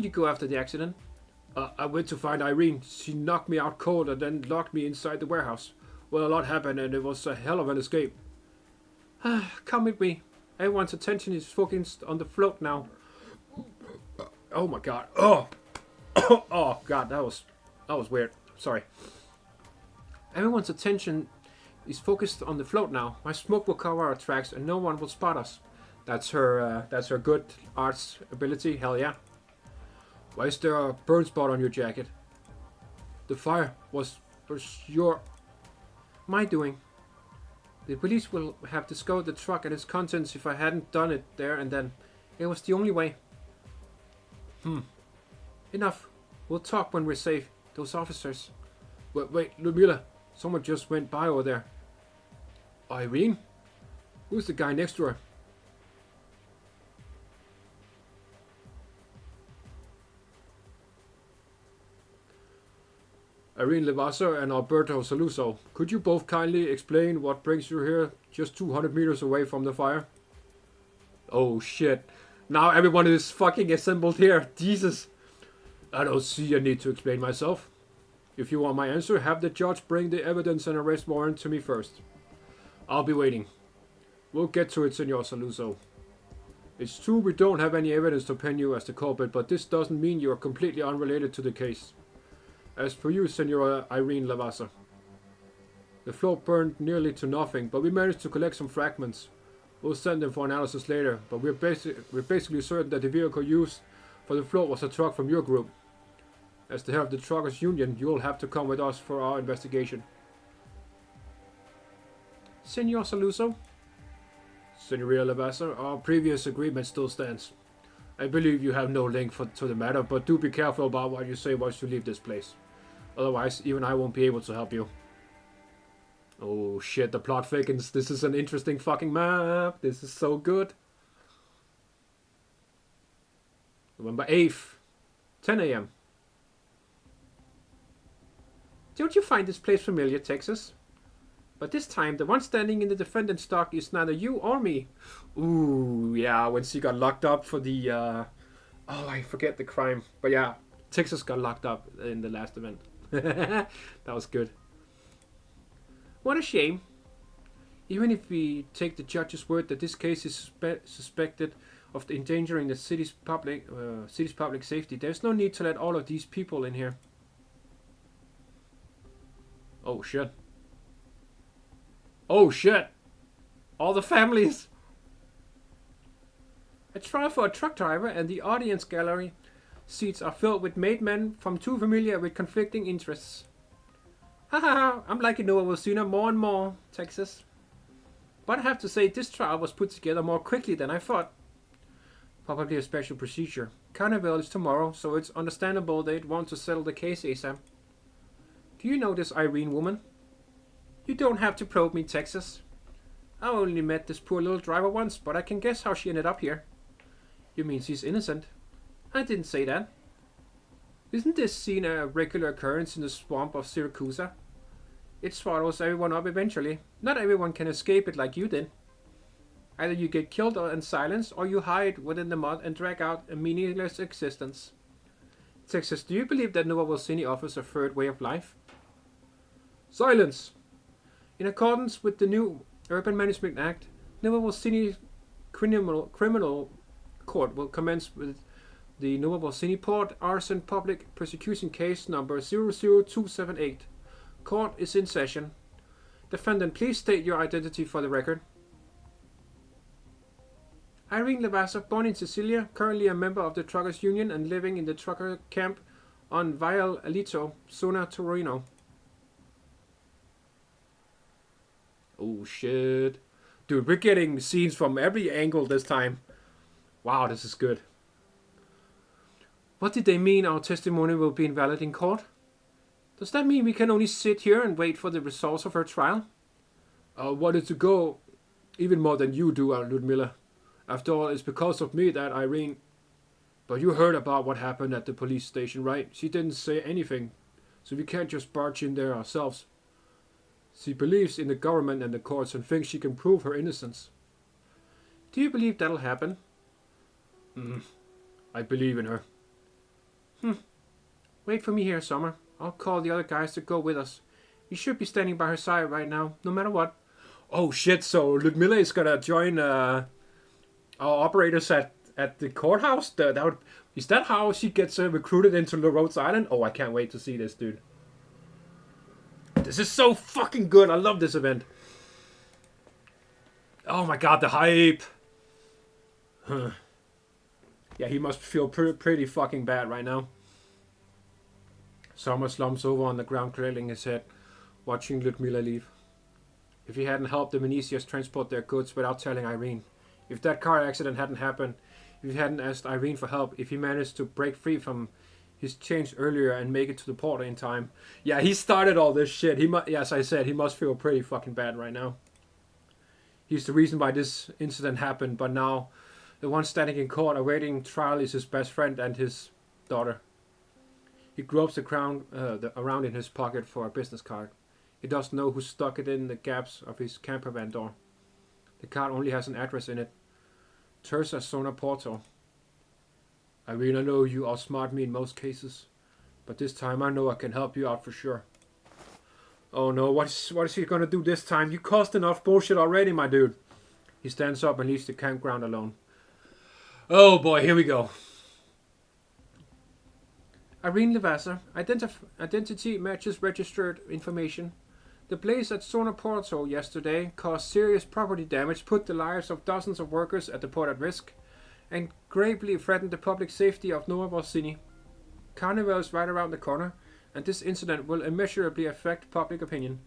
go after the accident? I went to find Eirene. She knocked me out cold and then locked me inside the warehouse. Well, a lot happened and it was a hell of an escape. Come with me. Everyone's attention is focused on the float now. Oh my god. Oh. Oh god, that was weird. Sorry. Everyone's attention is focused on the float now. My smoke will cover our tracks and no one will spot us. That's her good arts ability. Hell yeah. Why is there a burn spot on your jacket? The fire was my doing. The police will have discovered the truck and its contents if I hadn't done it there and then. It was the only way. Enough. We'll talk when we're safe. Those officers. Wait, Ludmilla. Someone just went by over there. Eirene? Who's the guy next to her? Eirene Levasser and Alberto Saluso. Could you both kindly explain what brings you here just 200 meters away from the fire? Oh shit. Now everyone is fucking assembled here. Jesus. I don't see a need to explain myself. If you want my answer, have the judge bring the evidence and arrest warrant to me first. I'll be waiting. We'll get to it, Senor Saluso. It's true we don't have any evidence to pin you as the culprit, but this doesn't mean you are completely unrelated to the case. As for you, Senora Eirene Levasser. The float burned nearly to nothing, but we managed to collect some fragments. We'll send them for analysis later, but we're basically certain that the vehicle used for the float was a truck from your group. As the head of the Truckers Union, you'll have to come with us for our investigation. Senor Saluso? Senora Levasser, our previous agreement still stands. I believe you have no link to the matter, but do be careful about what you say once you leave this place. Otherwise, even I won't be able to help you. Oh shit, the plot thickens. This is an interesting fucking map. This is so good. November 8th, 10 AM. Don't you find this place familiar, Texas? But this time, the one standing in the defendant's dock is neither you or me. Ooh, yeah, when she got locked up for the, oh, I forget the crime. But yeah, Texas got locked up in the last event. That was good. What a shame. Even if we take the judge's word that this case is suspected of endangering the city's public safety, there's no need to let all of these people in here. Oh shit. Oh shit! All the families! A trial for a truck driver and the audience gallery seats are filled with made men from two familia with conflicting interests. Haha, I'm liking Nova Volsina more and more, Texas. But I have to say, this trial was put together more quickly than I thought. Probably a special procedure. Carnival is tomorrow, so it's understandable they'd want to settle the case ASAP. Do you know this Eirene woman? You don't have to probe me, Texas. I only met this poor little driver once, but I can guess how she ended up here. You mean she's innocent? I didn't say that. Isn't this scene a regular occurrence in the swamp of Syracusa? It swallows everyone up eventually. Not everyone can escape it like you did. Either you get killed and silenced, or you hide within the mud and drag out a meaningless existence. Texas, do you believe that Nova Volsini offers a third way of life? Silence! In accordance with the new Urban Management Act, Nova Volsini Criminal Court will commence with the Nova Volsini Port Arson Public Prosecution Case number 00278. Court is in session. Defendant, please state your identity for the record. Eirene Levasser, born in Sicilia, currently a member of the Truckers Union and living in the trucker camp on Viale Alito, Zona Torino. Oh shit. Dude, we're getting scenes from every angle this time. Wow, this is good. What did they mean our testimony will be invalid in court? Does that mean we can only sit here and wait for the results of her trial? I wanted to go even more than you do, Ludmilla. After all, it's because of me that Eirene... But you heard about what happened at the police station, right? She didn't say anything, so we can't just barge in there ourselves. She believes in the government and the courts and thinks she can prove her innocence. Do you believe that'll happen? I believe in her. Wait for me here, Sommer. I'll call the other guys to go with us. You should be standing by her side right now, no matter what. Oh shit, so Ludmilla is gonna join our operators at the courthouse? Is that how she gets recruited into the Rhodes Island? Oh, I can't wait to see this, dude. This is so fucking good. I love this event. Oh my god, the hype. Huh. Yeah, he must feel pretty fucking bad right now. Sommer slumps over on the ground, cradling his head, watching Ludmilla leave. If he hadn't helped the Venetians transport their goods without telling Eirene, if that car accident hadn't happened, if he hadn't asked Eirene for help, if he managed to break free from his chains earlier and make it to the port in time. Yeah, he started all this shit. As I said, he must feel pretty fucking bad right now. He's the reason why this incident happened, but now the one standing in court awaiting trial is his best friend and his daughter. He gropes the crown around in his pocket for a business card. He doesn't know who stuck it in the gaps of his camper van door. The card only has an address in it. Terza Zona Porto. Eirene, I know you outsmart me in most cases, but this time I know I can help you out for sure. Oh no, what is he gonna do this time? You caused enough bullshit already, my dude. He stands up and leaves the campground alone. Oh boy, here we go. Eirene Levasseur, identity matches registered information. The blaze at Zona Porto yesterday caused serious property damage, put the lives of dozens of workers at the port at risk, and gravely threatened the public safety of Nova Volsini. Carnival is right around the corner, and this incident will immeasurably affect public opinion.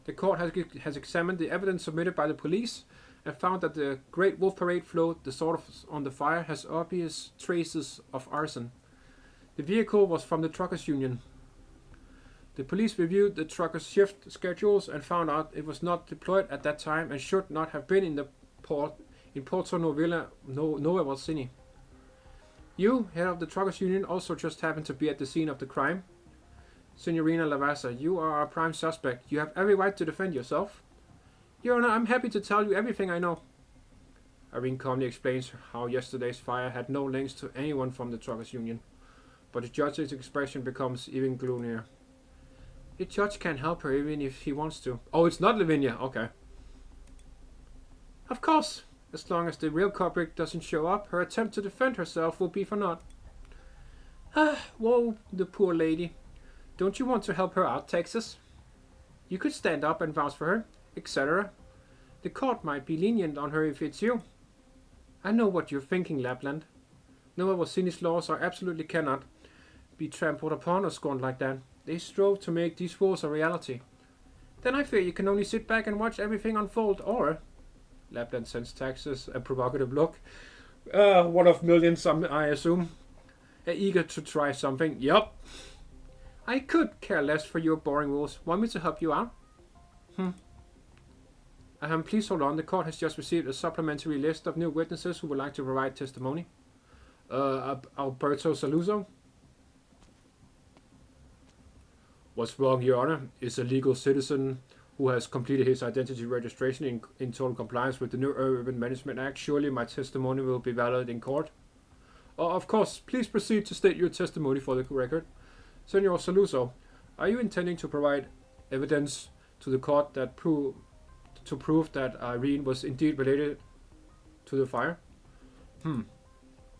The court has examined the evidence submitted by the police and found that the Great Wolf Parade float, the sort on the fire, has obvious traces of arson. The vehicle was from the Truckers Union. The police reviewed the truckers' shift schedules and found out it was not deployed at that time and should not have been in the port in Porto Nova Volsini. You, head of the Truckers Union, also just happened to be at the scene of the crime. Signorina Levasseur, you are our prime suspect. You have every right to defend yourself. Your Honor, I'm happy to tell you everything I know. Eirene calmly explains how yesterday's fire had no links to anyone from the Truckers Union, but the judge's expression becomes even gloomier. The judge can't help her even if he wants to. Oh, it's not Lavinia. Okay. Of course. As long as the real culprit doesn't show up, her attempt to defend herself will be for naught. Whoa, the poor lady. Don't you want to help her out, Texas? You could stand up and vouch for her, etc. The court might be lenient on her if it's you. I know what you're thinking, Lappland. Nova Volsini's laws are absolutely cannot be trampled upon or scorned like that. They strove to make these rules a reality. Then I fear you can only sit back and watch everything unfold, or... Lappland sends Texas a provocative look. One of millions, I assume. Eager to try something. Yup. I could care less for your boring rules. Want me to help you out? Please hold on. The court has just received a supplementary list of new witnesses who would like to provide testimony. Alberto Saluzzo. What's wrong, Your Honor? Is a legal citizen who has completed his identity registration in total compliance with the new Urban Management Act. Surely my testimony will be valid in court. Of course. Please proceed to state your testimony for the record. Senor Saluzzo, are you intending to provide evidence to the court that prove that Eirene was indeed related to the fire?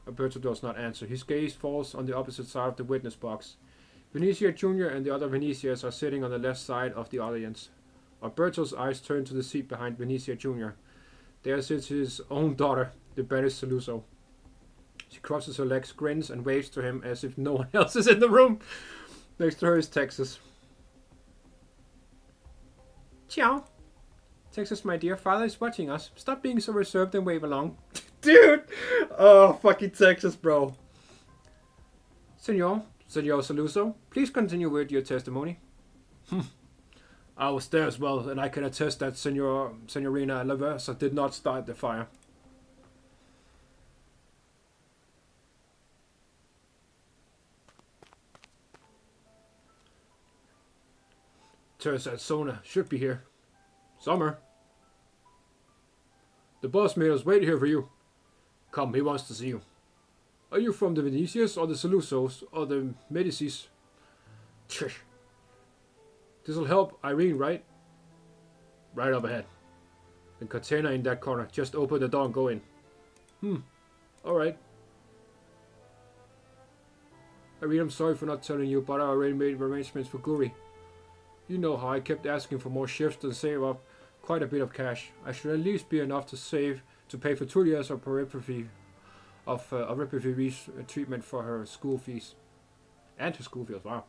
Alberto does not answer. His gaze falls on the opposite side of the witness box. Venezia Jr. and the other Venetians are sitting on the left side of the audience. Alberto's eyes turn to the seat behind Venezia Jr. There sits his own daughter, the banished Saluzzo. She crosses her legs, grins, and waves to him as if no one else is in the room. Next to her is Texas. Ciao. Texas, my dear father is watching us. Stop being so reserved and wave along. Dude! Oh, fucking Texas, bro. Senor Saluso, please continue with your testimony. I was there as well, and I can attest that Signorina Laversa did not start the fire. Turns out Sona should be here. Sommer. The boss made us wait here for you. Come, he wants to see you. Are you from the Venetians or the Salusos or the Medicis? This'll help Eirene, right? Right up ahead. The container in that corner. Just open the door and go in. Alright. Eirene, I'm sorry for not telling you, but I already made arrangements for Guri. You know how I kept asking for more shifts and save up quite a bit of cash. I should at least be enough to pay for 2 years of periphery treatment for her school fees. And her school fees, wow.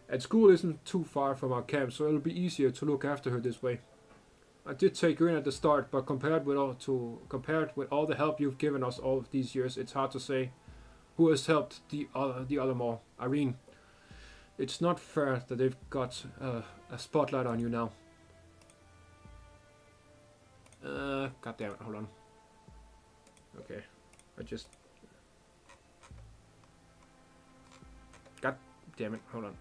And school isn't too far from our camp, so it'll be easier to look after her this way. I did take you in at the start, but compared with all the help you've given us all of these years, it's hard to say who has helped the other more. Eirene, it's not fair that they've got a spotlight on you now. God damn it, hold on. Okay, God damn it, hold on.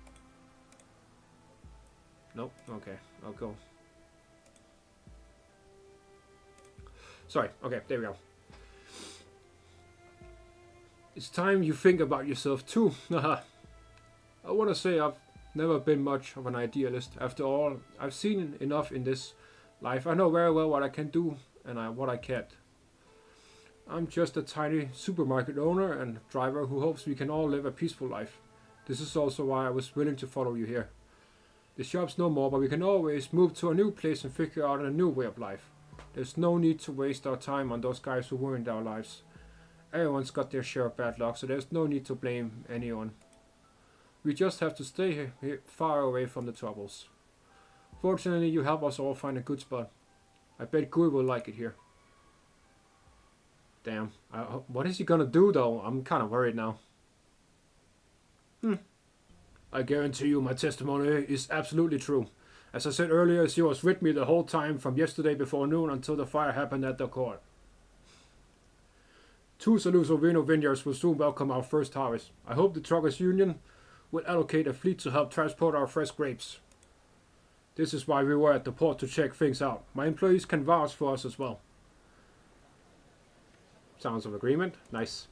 Nope, okay, I'll go. Sorry, okay, there we go. It's time you think about yourself too. I want to say I've never been much of an idealist. After all, I've seen enough in this life. I know very well what I can do and what I can't. I'm just a tiny supermarket owner and driver who hopes we can all live a peaceful life. This is also why I was willing to follow you here. The shop's no more, but we can always move to a new place and figure out a new way of life. There's no need to waste our time on those guys who ruined our lives. Everyone's got their share of bad luck, so there's no need to blame anyone. We just have to stay here far away from the troubles. Fortunately, you help us all find a good spot. I bet Gui will like it here. Damn. What is he gonna do though? I'm kind of worried now. I guarantee you my testimony is absolutely true. As I said earlier, she was with me the whole time from yesterday before noon until the fire happened at the court. 2 Saluso Vino vineyards will soon welcome our first harvest. I hope the Truckers Union will allocate a fleet to help transport our fresh grapes. This is why we were at the port to check things out. My employees can vouch for us as well. Sounds of agreement. Nice.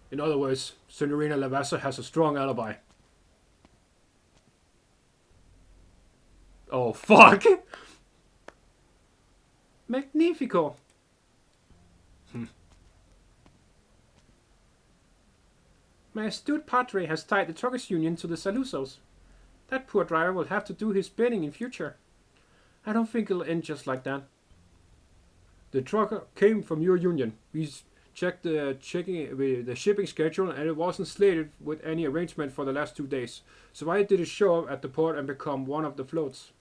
In other words, Signorina Lavassa has a strong alibi. Oh, fuck! Magnifico! My astute padre has tied the Truckers Union to the Salusos. That poor driver will have to do his bidding in future. I don't think it'll end just like that. The trucker came from your union. We checked the shipping schedule and it wasn't slated with any arrangement for the last 2 days. So why did it show up at the port and become one of the floats?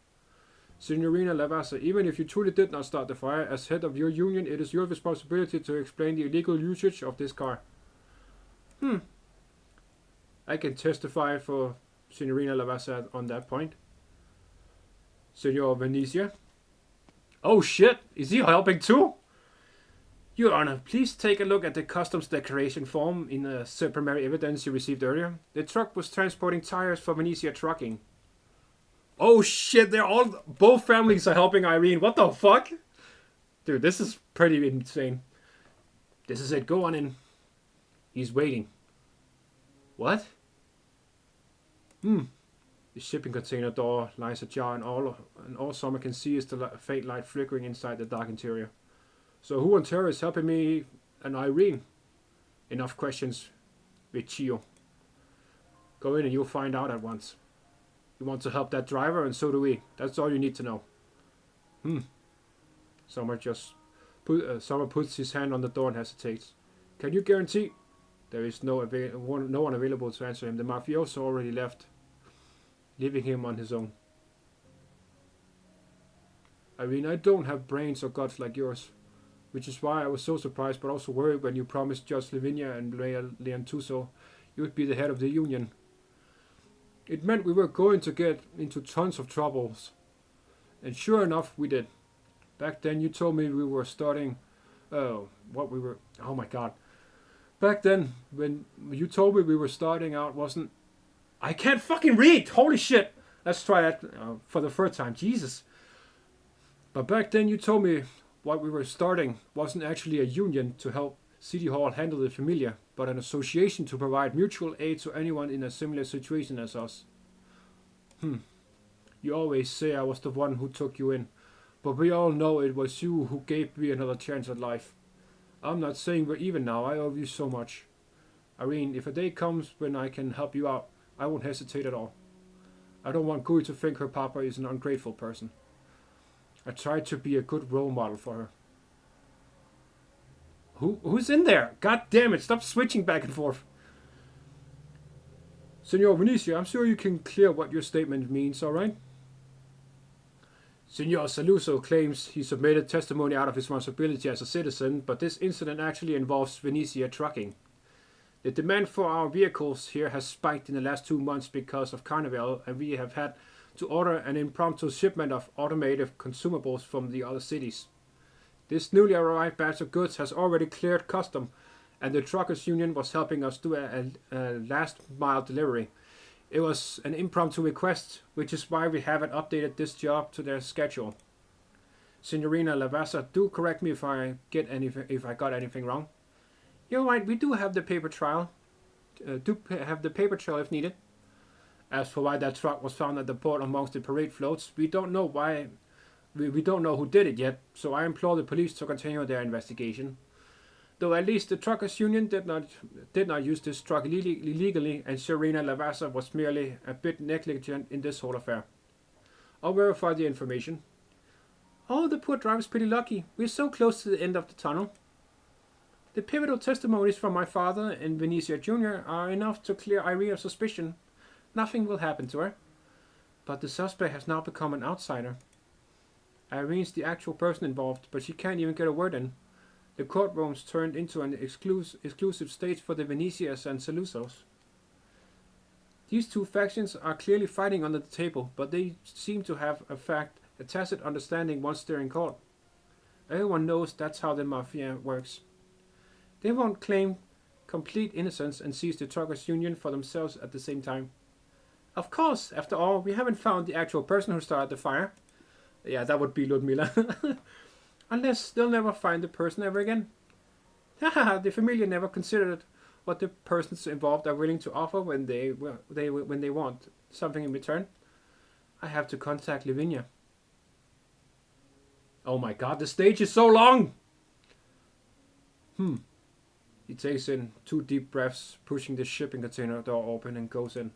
Signorina Lavassa, even if you truly did not start the fire, as head of your union, it is your responsibility to explain the illegal usage of this car. I can testify for Signorina Lavassa on that point. Senor Venezia. Oh shit, is he helping too? Your Honor, please take a look at the customs declaration form in the primary evidence you received earlier. The truck was transporting tires for Venezia Trucking. Oh shit, both families are helping Eirene. What the fuck? Dude, this is pretty insane. This is it, go on in. He's waiting. What? The shipping container door lies ajar and all Sommer can see is the faint light flickering inside the dark interior. So who on terror is helping me and Eirene? Enough questions with Chio. Go in and you'll find out at once. You want to help that driver and so do we. That's all you need to know. Sommer puts his hand on the door and hesitates. Can you guarantee? There is no one available to answer him. The mafioso already left, leaving him on his own. I mean, I don't have brains or guts like yours. Which is why I was so surprised but also worried when you promised Judge Lavinia and Leontuso you would be the head of the union. It meant we were going to get into tons of troubles. And sure enough, we did. Back then you told me we were starting... Oh my god. Back then, when you told me we were starting out wasn't... I can't fucking read! Holy shit! Let's try that for the first time. Jesus. But back then you told me what we were starting wasn't actually a union to help City Hall handle the familige, but an association to provide mutual aid to anyone in a similar situation as us. You always say I was the one who took you in, but we all know it was you who gave me another chance at life. I'm not saying we're even now, I owe you so much. Eirene, if a day comes when I can help you out, I won't hesitate at all. I don't want Gui to think her papa is an ungrateful person. I tried to be a good role model for her. Who's in there? God damn it, stop switching back and forth. Senor Venetia, I'm sure you can clear what your statement means, alright? Senor Saluso claims he submitted testimony out of his responsibility as a citizen, but this incident actually involves Venetia trucking. The demand for our vehicles here has spiked in the last 2 months because of Carnival, and we have had to order an impromptu shipment of automated consumables from the other cities. This newly arrived batch of goods has already cleared custom, and the truckers union was helping us do a last mile delivery. It was an impromptu request, which is why we haven't updated this job to their schedule. Signorina Lavassa, do correct me if I got anything wrong. You're right, we do have the paper trail. If needed. As for why that truck was found at the port amongst the parade floats, we don't know why. We don't know who did it yet, so I implore the police to continue their investigation. Though at least the truckers union did not use this truck illegally, and Signorina Lavassa was merely a bit negligent in this whole affair. I'll verify the information. Oh, the poor driver's pretty lucky. We're so close to the end of the tunnel. The pivotal testimonies from my father and Venetia Jr. are enough to clear Eirene of suspicion. Nothing will happen to her. But the suspect has now become an outsider. Irene's the actual person involved, but she can't even get a word in. The courtrooms turned into an exclusive stage for the Venetias and Salusos. These two factions are clearly fighting under the table, but they seem to have a tacit understanding once they're in court. Everyone knows that's how the mafia works. They won't claim complete innocence and seize the truckers' union for themselves at the same time. Of course, after all, we haven't found the actual person who started the fire. Yeah, that would be Ludmilla. Unless they'll never find the person ever again. Haha, the familia never considered what the persons involved are willing to offer when they want something in return. I have to contact Lavinia. Oh my god, the stage is so long! He takes in 2 deep breaths, pushing the shipping container door open and goes in.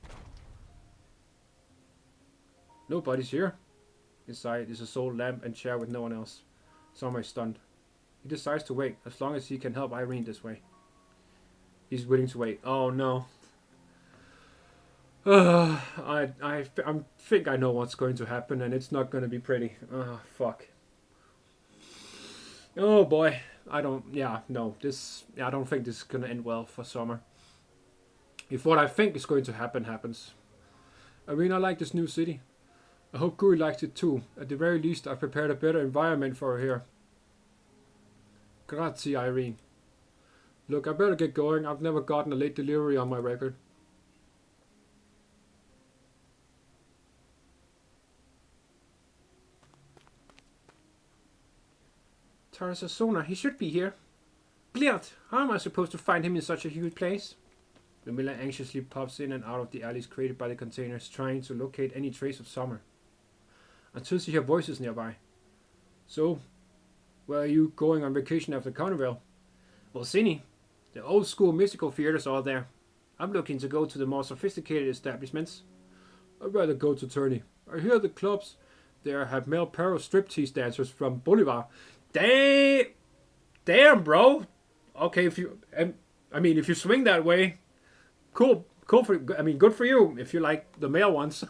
Nobody's here. Inside is a sole lamp and chair with no one else. Sommer is stunned. He decides to wait, as long as he can help Eirene this way. He's willing to wait. Oh no. I think I know what's going to happen, and it's not going to be pretty. Fuck. Oh boy. I don't think this is going to end well for Sommer. If what I think is going to happen happens. Eirene, I like this new city. I hope Guri likes it too. At the very least, I've prepared a better environment for her here. Grazie, Eirene. Look, I better get going. I've never gotten a late delivery on my record. Tarasasona, he should be here. Bliert, how am I supposed to find him in such a huge place? Ludmilla anxiously pops in and out of the alleys created by the containers, trying to locate any trace of Sommer. Until she hears voices nearby. So, where are you going on vacation after Carnival? Well, Cini, the old school mystical theaters are there. I'm looking to go to the more sophisticated establishments. I'd rather go to Tourney. I hear the clubs there have male para striptease dancers from Bolivar. Damn, bro. Okay, if you swing that way, cool good for you. If you like the male ones,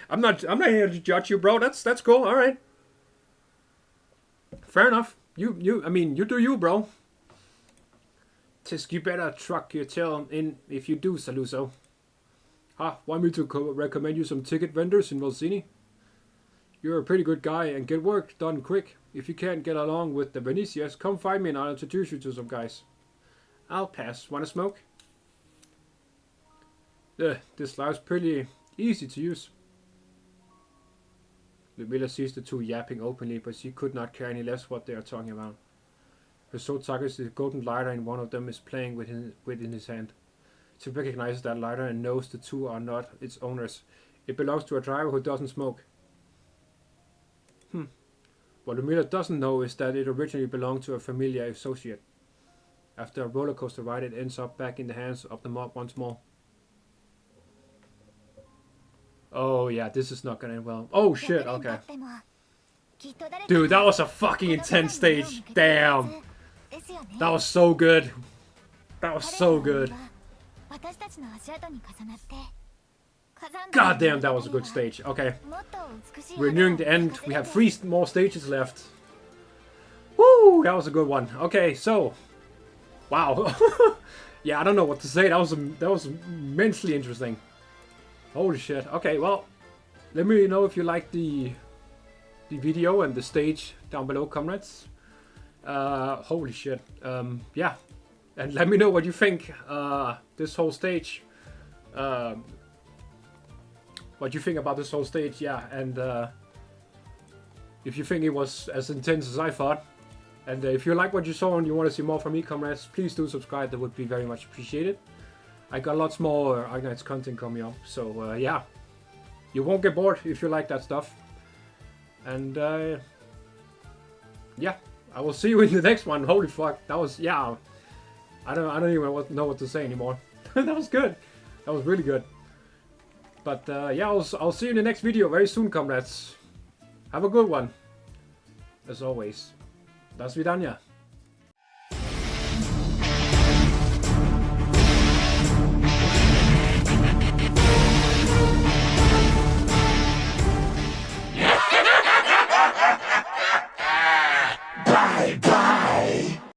I'm not here to judge you, bro. That's cool. All right. fair enough. I mean, you do you, bro. Tisk, you better truck your tail in if you do, Saluso. Want me to recommend you some ticket vendors in Volsini? You're a pretty good guy and get work done quick. If you can't get along with the Venetias, come find me and I'll introduce you to some guys. I'll pass. Wanna smoke? This life's pretty easy to use. Ludmilla sees the two yapping openly, but she could not care any less what they are talking about. Her sword targets the golden lighter and one of them is playing within his hand. She recognizes that lighter and knows the two are not its owners. It belongs to a driver who doesn't smoke. What Ludmilla doesn't know is that it originally belonged to a familige associate. After a roller coaster ride, it ends up back in the hands of the mob once more. Oh yeah, this is not gonna end well. Oh shit, okay. Dude, that was a fucking intense stage. Damn. That was so good. That was so good. God damn, that was a good stage. Okay. We're nearing the end. We have 3 more stages left. Woo, that was a good one. Okay, so. Wow. Yeah, I don't know what to say. That was immensely interesting. Holy shit. Okay, well, let me know if you like the video and the stage down below, comrades. Holy shit. Yeah. And let me know what you think this whole stage. What you think about this whole stage, yeah. And if you think it was as intense as I thought. And if you like what you saw and you want to see more from me, comrades, please do subscribe. That would be very much appreciated. I got lots more Arknights content coming up, so yeah. You won't get bored if you like that stuff. And yeah, I will see you in the next one. Holy fuck, that was, yeah. I don't even know what to say anymore. That was good. That was really good. But yeah, I'll see you in the next video very soon, comrades. Have a good one. As always. До свидания.